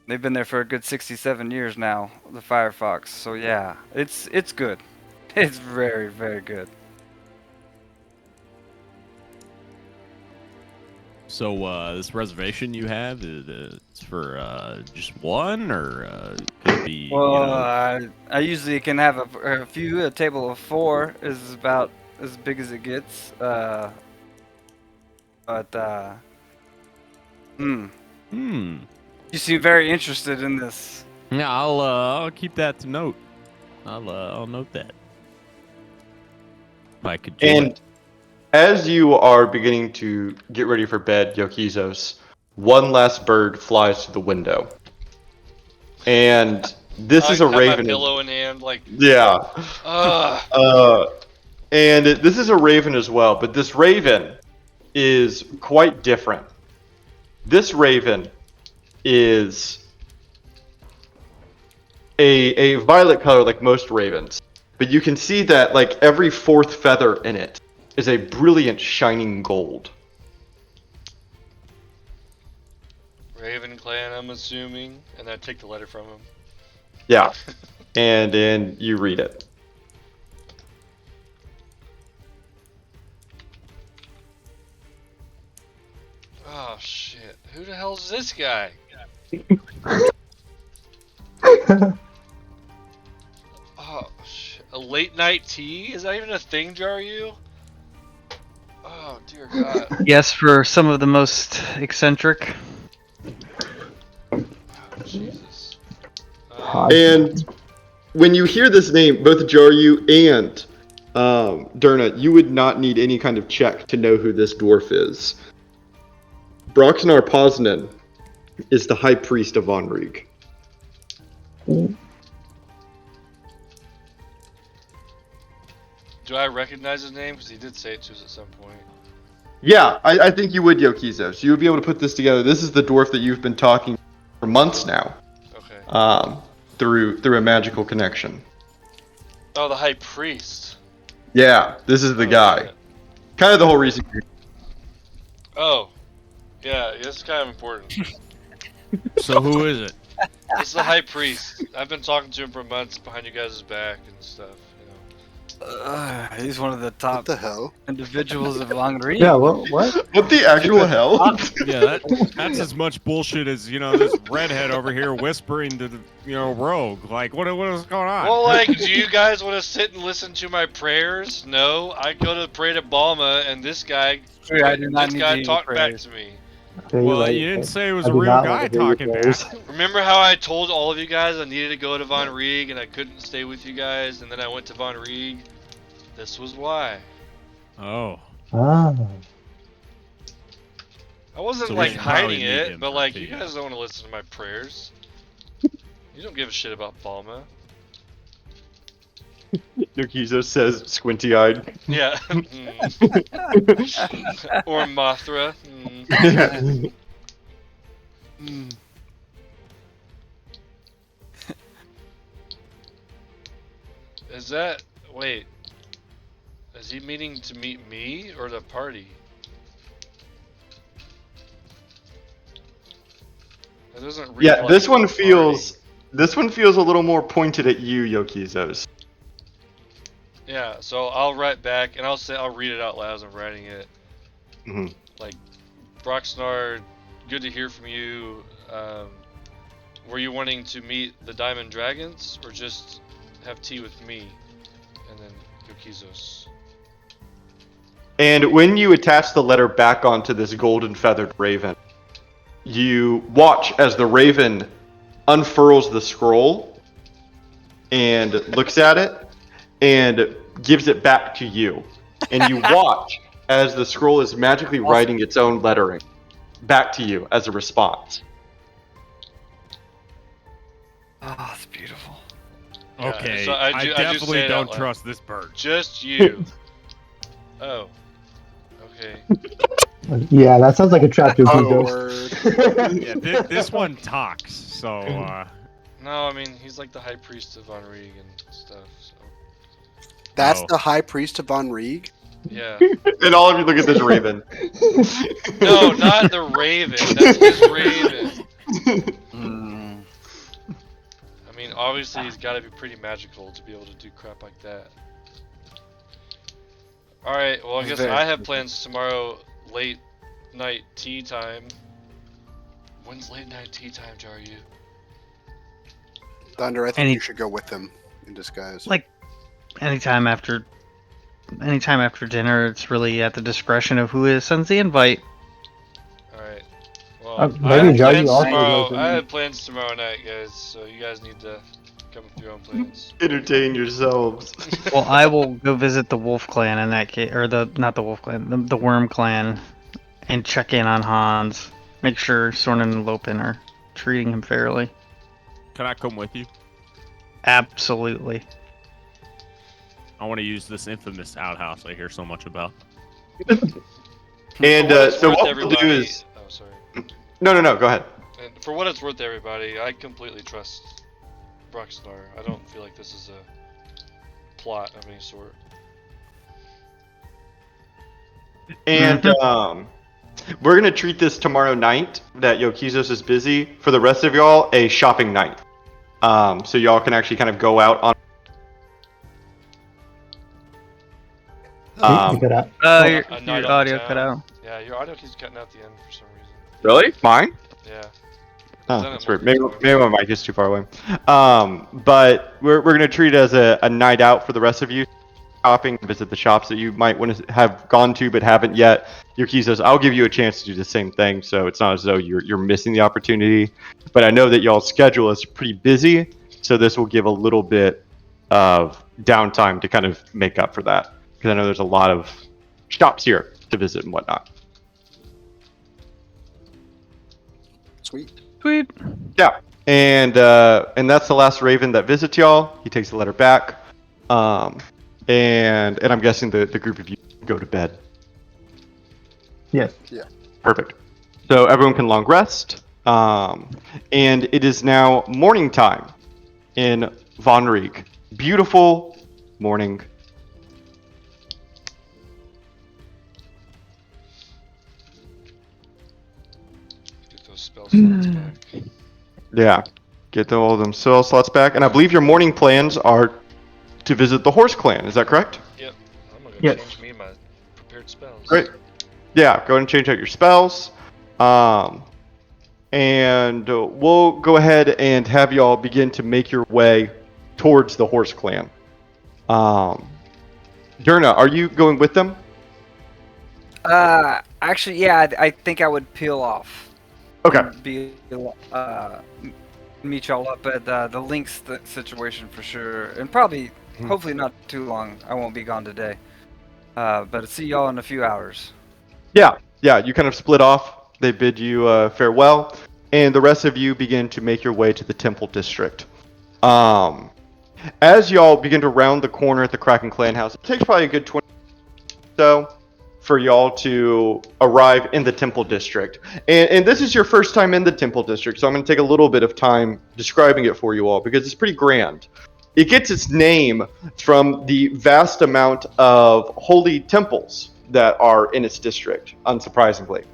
They've been there for a good 67 years now, the Firefox. So yeah, it's good. It's very, very good. So this reservation you have is for just one, or could it be? Well, you know, I usually can have a few. A table of 4 is about as big as it gets. You seem very interested in this. Yeah, I'll keep that to note. I'll note that. If I could do And it. as you are beginning to get ready for bed, Yokizos, one last bird flies to the window. And this is a have my raven. pillow in hand, like. Yeah. Ugh. And this is a raven as well, but this raven is quite different. This raven is a violet color like most ravens. But you can see that like every fourth feather in it is a brilliant shining gold. Raven Clan, I'm assuming, and I take the letter from him. Yeah. And then you read it. Oh shit! Who the hell's this guy? Oh shit! A late night tea? Is that even a thing, Jaru? Oh dear God! Yes, for some of the most eccentric. Oh, Jesus. And when you hear this name, both Jaryu and Derna, you would not need any kind of check to know who this dwarf is. Broxnar Posnan is the High Priest of Von Rieg. Do I recognize his name? Because he did say it to us at some point. Yeah, I think you would, Yokizo. So you would be able to put this together. This is the dwarf that you've been talking for months now. Okay. Through a magical connection. Oh, the High Priest. Yeah, this is the guy. Shit. Kind of the whole reason. Oh. Yeah, this is kind of important. So who is it? This is the High Priest. I've been talking to him for months behind you guys' back and stuff. He's one of the What top the hell? individuals of Langri. Yeah, what? What the actual hell? Yeah, that's as much bullshit as this redhead over here whispering to the rogue. Like, what is going on? Well, like, do you guys want to sit and listen to my prayers? No, I go to pray to Balma, and this guy, I do not need to hear talked back prayers. to me. Okay, Well, right, you didn't right. say it was I a do real not guy wanna hear your talking prayers. back. Remember how I told all of you guys I needed to go to Von Rieg and I couldn't stay with you guys, and then I went to Von Rieg? This was why. Oh. Ah. I wasn't So we like should probably hiding meet it, him but for like tea. you guys don't want to listen to my prayers. You don't give a shit about Balma. Yokizo says, squinty-eyed. Yeah. Or Mothra. Is that... Wait. Is he meaning to meet me or the party? That doesn't read Yeah, like this one the feels party. this one feels a little more pointed at you, Yokizos. Yeah, so I'll write back and I'll read it out loud as I'm writing it. Mhm. Like, Broxnar, good to hear from you. Were you wanting to meet the Diamond Dragons or just have tea with me? And then Yokizos. And when you attach the letter back onto this golden feathered raven, you watch as the raven unfurls the scroll and looks at it and gives it back to you. And you watch as the scroll is magically writing its own lettering back to you as a response. Oh, it's beautiful. Okay, so I do say definitely it out don't loud. trust this bird. Just you. Oh. Okay. Yeah, that sounds like a trap, Yokizo. Word. Yeah, this one talks, so No, I mean, he's like the High Priest of Von Rieg and stuff, so. That's Oh. the High Priest of Von Rieg? Yeah. And all of you look at this raven. No, not the Raven. That's his Raven. I mean, obviously he's got to be pretty magical to be able to do crap like that. Alright, well I guess I have plans tomorrow, late night tea time. When's late night tea time, Jaru? Thunder, I think Any- you should go with him in disguise. Like anytime after dinner, it's really at the discretion of who sends the invite. Alright. Well, Maybe I have Jaru plans also tomorrow. goes with I me. have plans tomorrow night, guys, so you guys need to come with your own plans. Entertain yourselves. Well, I will go visit the Wolf Clan in that case, or not the Wolf Clan, the Worm Clan, and check in on Hans. Make sure Sornin and Lopin are treating him fairly. can I come with you? Absolutely. I want to use this infamous outhouse I hear so much about. And For what it's so worth, what we'll do everybody- is... Oh, sorry. No, go ahead. And for what it's worth, everybody, I completely trust Rockstar. I don't feel like this is a plot of any sort. And we're gonna treat this tomorrow night that Yokizos is busy. For the rest of y'all, a shopping night. So y'all can actually kind of go out on. You cut out. A night Your on audio town. cut out. Yeah, your audio keeps cutting out the end for some reason. Really? Mine? Yeah. Oh, Done it that's weird. multiple Maybe my mic is too far away. But we're gonna treat it as a night out for the rest of you. Shopping, visit the shops that you might want to have gone to but haven't yet. Yokizos, I'll give you a chance to do the same thing, so it's not as though you're missing the opportunity. But I know that y'all's schedule is pretty busy, so this will give a little bit of downtime to kind of make up for that. Because I know there's a lot of shops here to visit and whatnot. Sweet. Sweet. Yeah, and that's the last Raven that visits y'all. He takes the letter back, and I'm guessing the group of you go to bed. Yes. Perfect. So everyone can long rest, and it is now morning time in Von Riek. Beautiful morning. Get those spell slots back. Yeah, get all of them spell slots back, and I believe your morning plans are to visit the Horse Clan. Is that correct? Yep. I'm gonna Yes. change me my prepared spells. Great. Yeah, go ahead and change out your spells. And we'll go ahead and have y'all begin to make your way towards the Horse Clan. Durna, are you going with them? Actually, yeah, I think I would peel off. Okay. And meet y'all up at the Lynx situation for sure, and probably, hopefully not too long. I won't be gone today. But see y'all in a few hours. Yeah, you kind of split off. They bid you farewell, and the rest of you begin to make your way to the Temple District. As y'all begin to round the corner at the Kraken Clan House, it takes probably a good 20 minutes or so for y'all to arrive in the Temple District. And this is your first time in the Temple District, so I'm going to take a little bit of time describing it for you all, because it's pretty grand. It gets its name from the vast amount of holy temples that are in its district, unsurprisingly.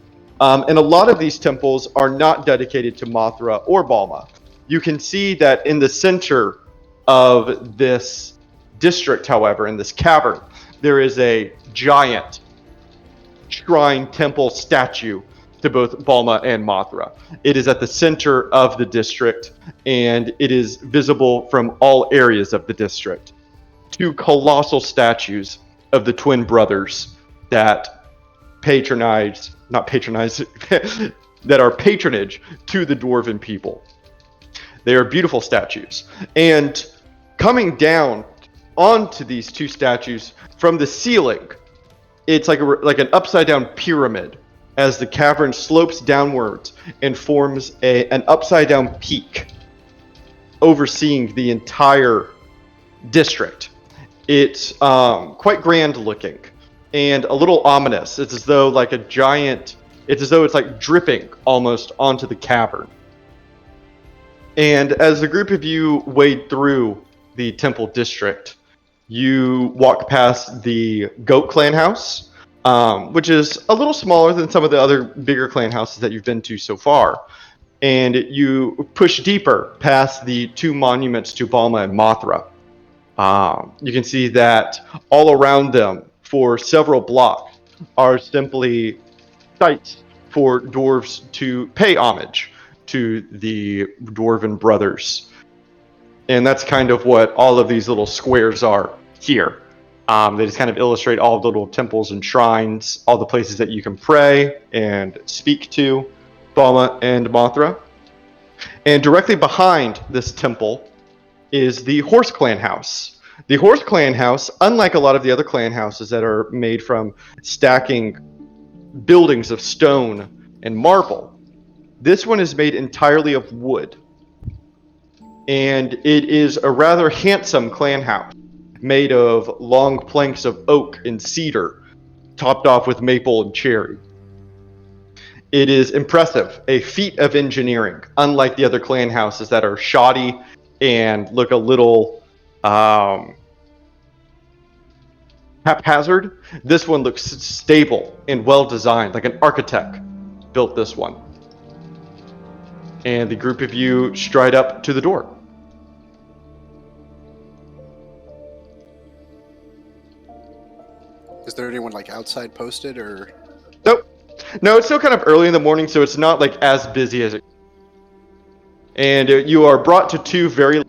And a lot of these temples are not dedicated to Mothra or Balma. You can see that in the center of this district, however, in this cavern, there is a giant shrine temple statue to both Balma and Mothra. It is at the center of the district, and it is visible from all areas of the district. Two colossal statues of the twin brothers that that are patronage to the dwarven people. They are beautiful statues. And coming down onto these two statues from the ceiling, it's like an upside down pyramid as the cavern slopes downwards and forms an upside down peak overseeing the entire district. It's quite grand looking and a little ominous. It's as though it's like dripping almost onto the cavern. And as a group of you wade through the temple district, you walk past the Goat Clan House, which is a little smaller than some of the other bigger clan houses that you've been to so far. And you push deeper past the two monuments to Balma and Mothra. You can see that all around them, for several blocks, are simply sites for dwarves to pay homage to the dwarven brothers. And that's kind of what all of these little squares are here. They just kind of illustrate all the little temples and shrines, all the places that you can pray and speak to Balma and Mothra. And directly behind this temple is the Horse Clan House. The Horse Clan House, unlike a lot of the other clan houses that are made from stacking buildings of stone and marble, this one is made entirely of wood. And it is a rather handsome clan house, made of long planks of oak and cedar, topped off with maple and cherry. It is impressive, a feat of engineering, unlike the other clan houses that are shoddy and look a little haphazard. This one looks stable and well designed, like an architect built this one. And the group of you stride up to the door. Is there anyone like outside posted or? Nope. No, it's still kind of early in the morning, so it's not like as busy as it. And you are brought to two very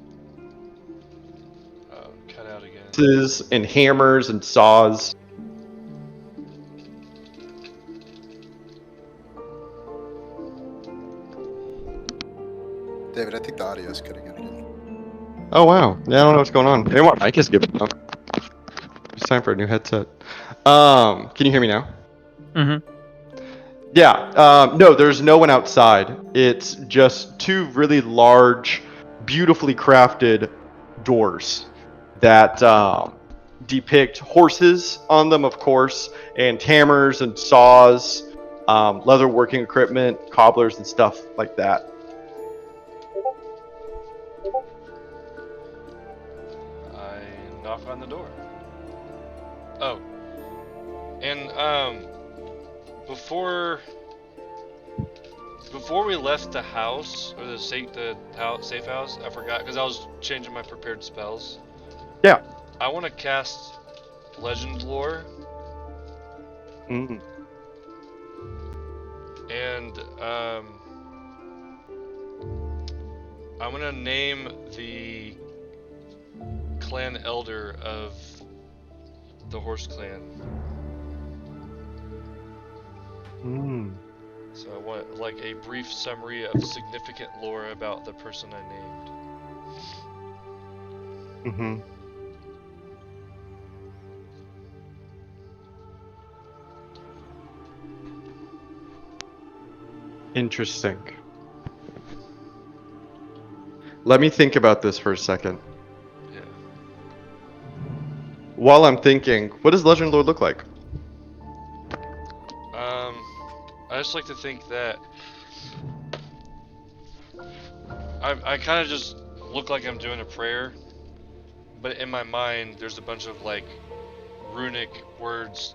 cut out again. and hammers and saws. David, I think the audio is cutting out again. Oh wow! Yeah, I don't know what's going on. Hey, what mic is giving up? It's time for a new headset. Can you hear me now? Mm-hmm. Yeah. No, there's no one outside. It's just two really large, beautifully crafted doors that depict horses on them, of course, and hammers and saws, leather working equipment, cobblers and stuff like that. I knock on the door. Oh. And before we left the house, or the safe house, I forgot because I was changing my prepared spells. Yeah. I want to cast Legend Lore. Mm. And I'm gonna name the clan elder of the horse clan. Mm. So I want like a brief summary of significant lore about the person I named. Mm-hmm. Interesting. Let me think about this for a second. Yeah. While I'm thinking, what does Legend Lord look like? I just like to think that I kind of just look like I'm doing a prayer, but in my mind there's a bunch of like runic words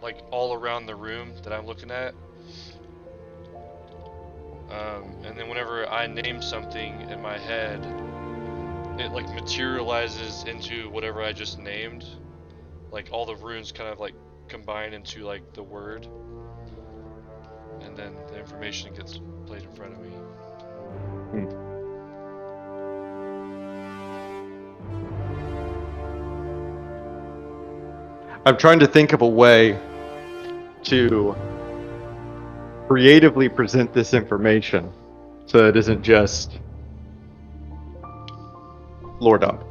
like all around the room that I'm looking at. And then whenever I name something in my head, it like materializes into whatever I just named. Like all the runes kind of like combine into like the word, and then the information gets played in front of me. I'm trying to think of a way to creatively present this information so it isn't just lore dump.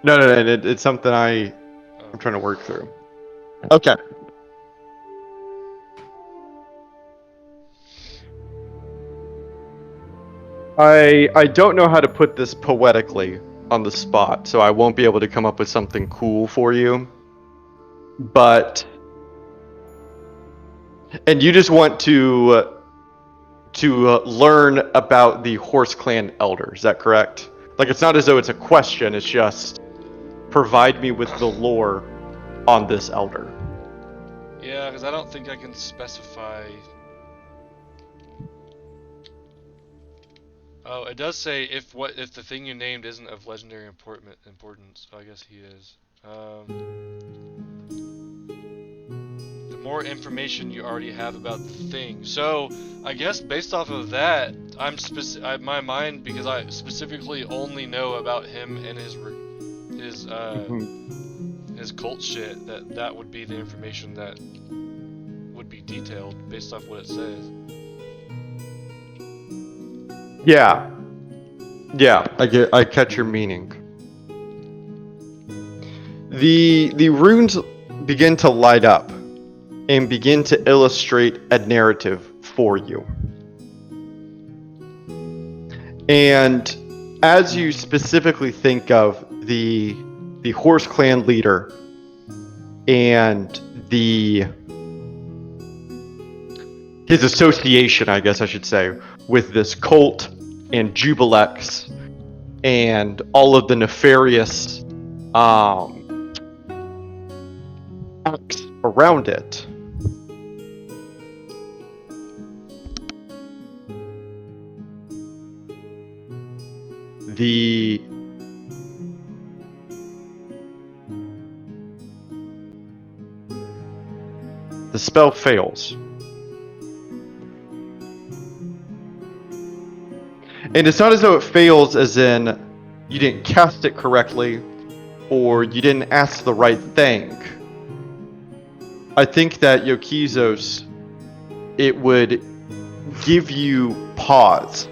No, it's something I'm trying to work through. Okay. I don't know how to put this poetically on the spot, so I won't be able to come up with something cool for you. But and you just want to learn about the Horse Clan Elder, is that correct? Like, it's not as though it's a question, it's just provide me with the lore on this elder. Yeah, because I don't think I can specify. Oh, it does say if the thing you named isn't of legendary importance. So I guess he is. The more information you already have about the thing. So I guess based off of that, my mind, because I specifically only know about him and his cult shit. That would be the information that would be detailed based off what it says. Yeah, I catch your meaning. The runes begin to light up and begin to illustrate a narrative for you. And as you specifically think of the horse clan leader and his association, I guess I should say, with this cult and Jubilex and all of the nefarious acts around it. The spell fails. And it's not as though it fails as in you didn't cast it correctly or you didn't ask the right thing. I think that Yokizos, it would give you pause.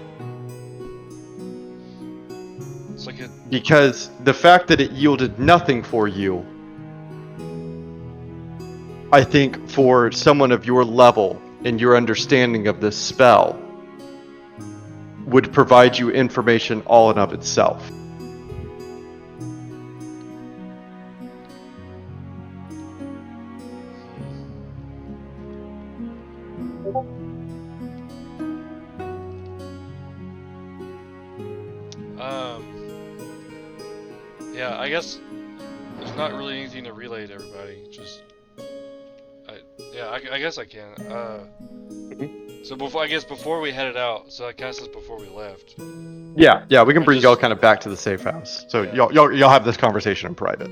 It's like Because the fact that it yielded nothing for you, I think for someone of your level and your understanding of this spell, would provide you information all in of itself. Yeah, I guess there's not really anything to relay to everybody. I guess I can. So before we headed out, so I cast this before we left. Yeah, we can bring y'all kind of back to the safe house. So Yeah. y'all have this conversation in private.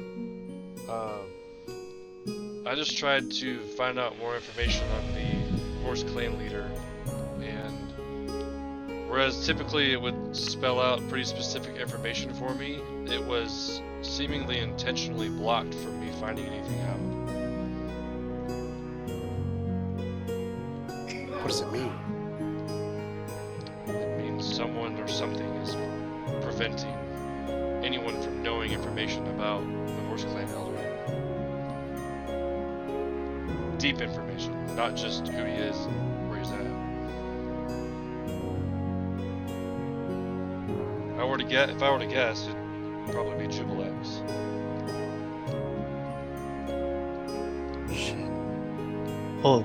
I just tried to find out more information on the horse clan leader, and whereas typically it would spell out pretty specific information for me, it was seemingly intentionally blocked from me finding anything out. What does it mean? It means someone or something is preventing anyone from knowing information about the horse clan elder. Deep information, not just who he is and where he's at. If I were to guess, it'd probably be Jubilex. Oh.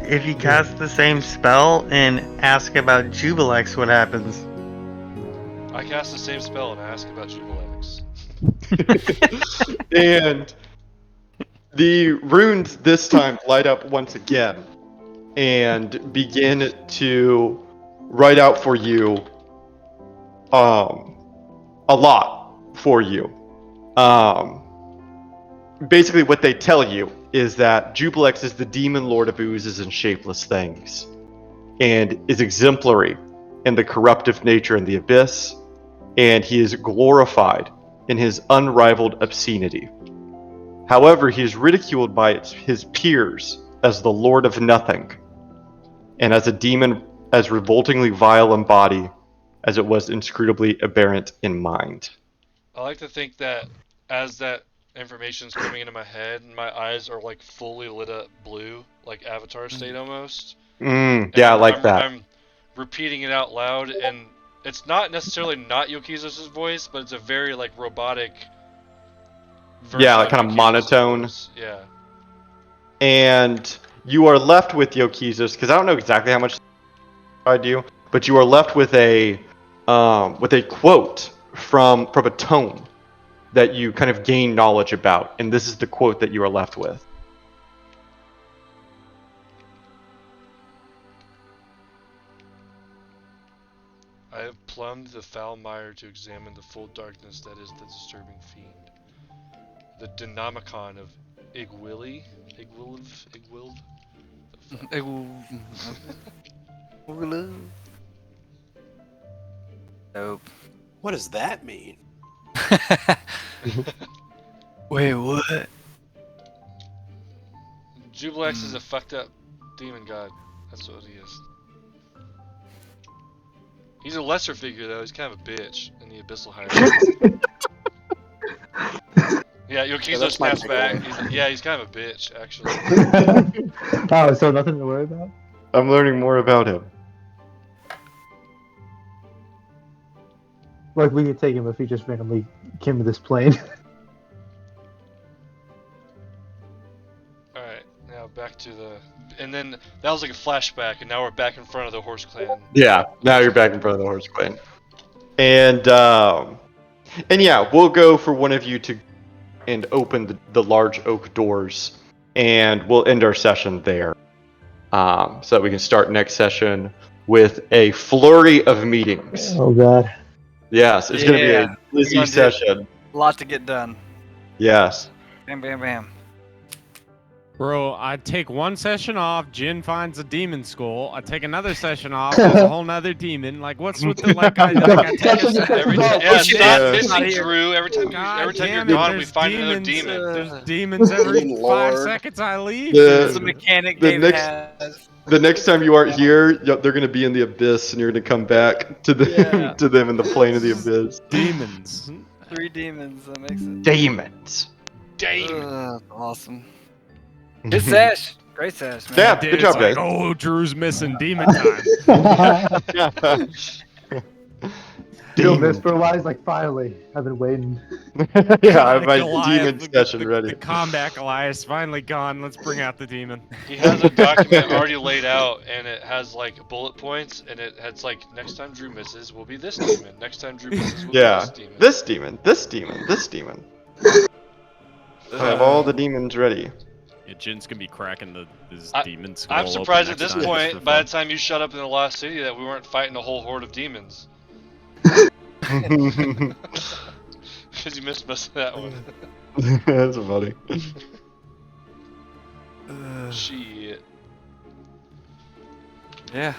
If you cast the same spell and ask about Jubilex, what happens? I cast the same spell and I ask about Jubilex. And the runes this time light up once again and begin to write out for you a lot for you. Basically what they tell you is that Jubilex is the demon lord of oozes and shapeless things, and is exemplary in the corruptive nature in the abyss, and he is glorified in his unrivaled obscenity. However, he is ridiculed by his peers as the lord of nothing, and as a demon as revoltingly vile in body as it was inscrutably aberrant in mind. I like to think that as that information's coming into my head, and my eyes are like fully lit up blue, like Avatar state almost. Yeah, I like that. I'm repeating it out loud, and it's not necessarily not Yokizos' voice, but it's a very like robotic version. Yeah, like kind of Yokizos' monotone. voice. Yeah. And you are left with Yokizos, because I don't know exactly how much I do, but you are left with a quote from a tome that you kind of gain knowledge about, and this is the quote that you are left with. I have plumbed the foul mire to examine the full darkness that is the disturbing fiend. The Denomicon of Igwild? Nope. What does that mean? Wait, what? Jubilex is a fucked up demon god. That's what he is. He's a lesser figure though. He's kind of a bitch in the abyssal hierarchy. Yeah, Yokizos snaps back. He's kind of a bitch actually. Oh, so nothing to worry about? I'm learning more about him. Like we could take him if he just randomly came to this plane. Alright, now back to the... And then that was like a flashback, and now we're back in front of the Horse Clan. Yeah, now you're back in front of the Horse Clan. And yeah, we'll go for one of you to and open the large oak doors, and we'll end our session there. So that we can start next session with a flurry of meetings. Oh god. Yes, it's going to be a Yeah, busy gonna do- session. A lot to get done. Yes. Bam, bam, bam. Bro, I take one session off, Jin finds a demon skull. I take another session off, there's a whole nother demon. Like, what's with the, like, I take a Every, No, yeah, fuck stop it. missing Here. Drew. Every time God you're damn it, gone, we there's find another demons, demon. There's demons every Demon 5 lord. seconds I leave. It's a The, mechanic the David next- has. the next time you aren't here, they're going to be in the abyss, and you're going to come back to Yeah. to them in the plane of the abyss. Demons. 3 demons, that makes it. Demons. Damn. Awesome. Good sesh. Great sesh, man. Yeah, Dude, good job, it's like, guys. oh, Drew's missing demon time. Feel this for a while. He's like, finally, I've been waiting. Yeah, I have my Goliath, demon session ready. The combat Goliath finally gone. Let's bring out the demon. He has a document already laid out, and it has like bullet points, and it has like next time Drew misses will be this demon. Next time Drew misses will Yeah, be this demon. this demon, this demon, this demon. I have all the demons ready. Yeah, Jin's gonna be cracking his I- demon skull. I'm open surprised at next this time just for point, by fun. the time you shut up in the Lost City, that we weren't fighting a whole horde of demons. Because you missed most of that one. That's funny. Shit. Yeah.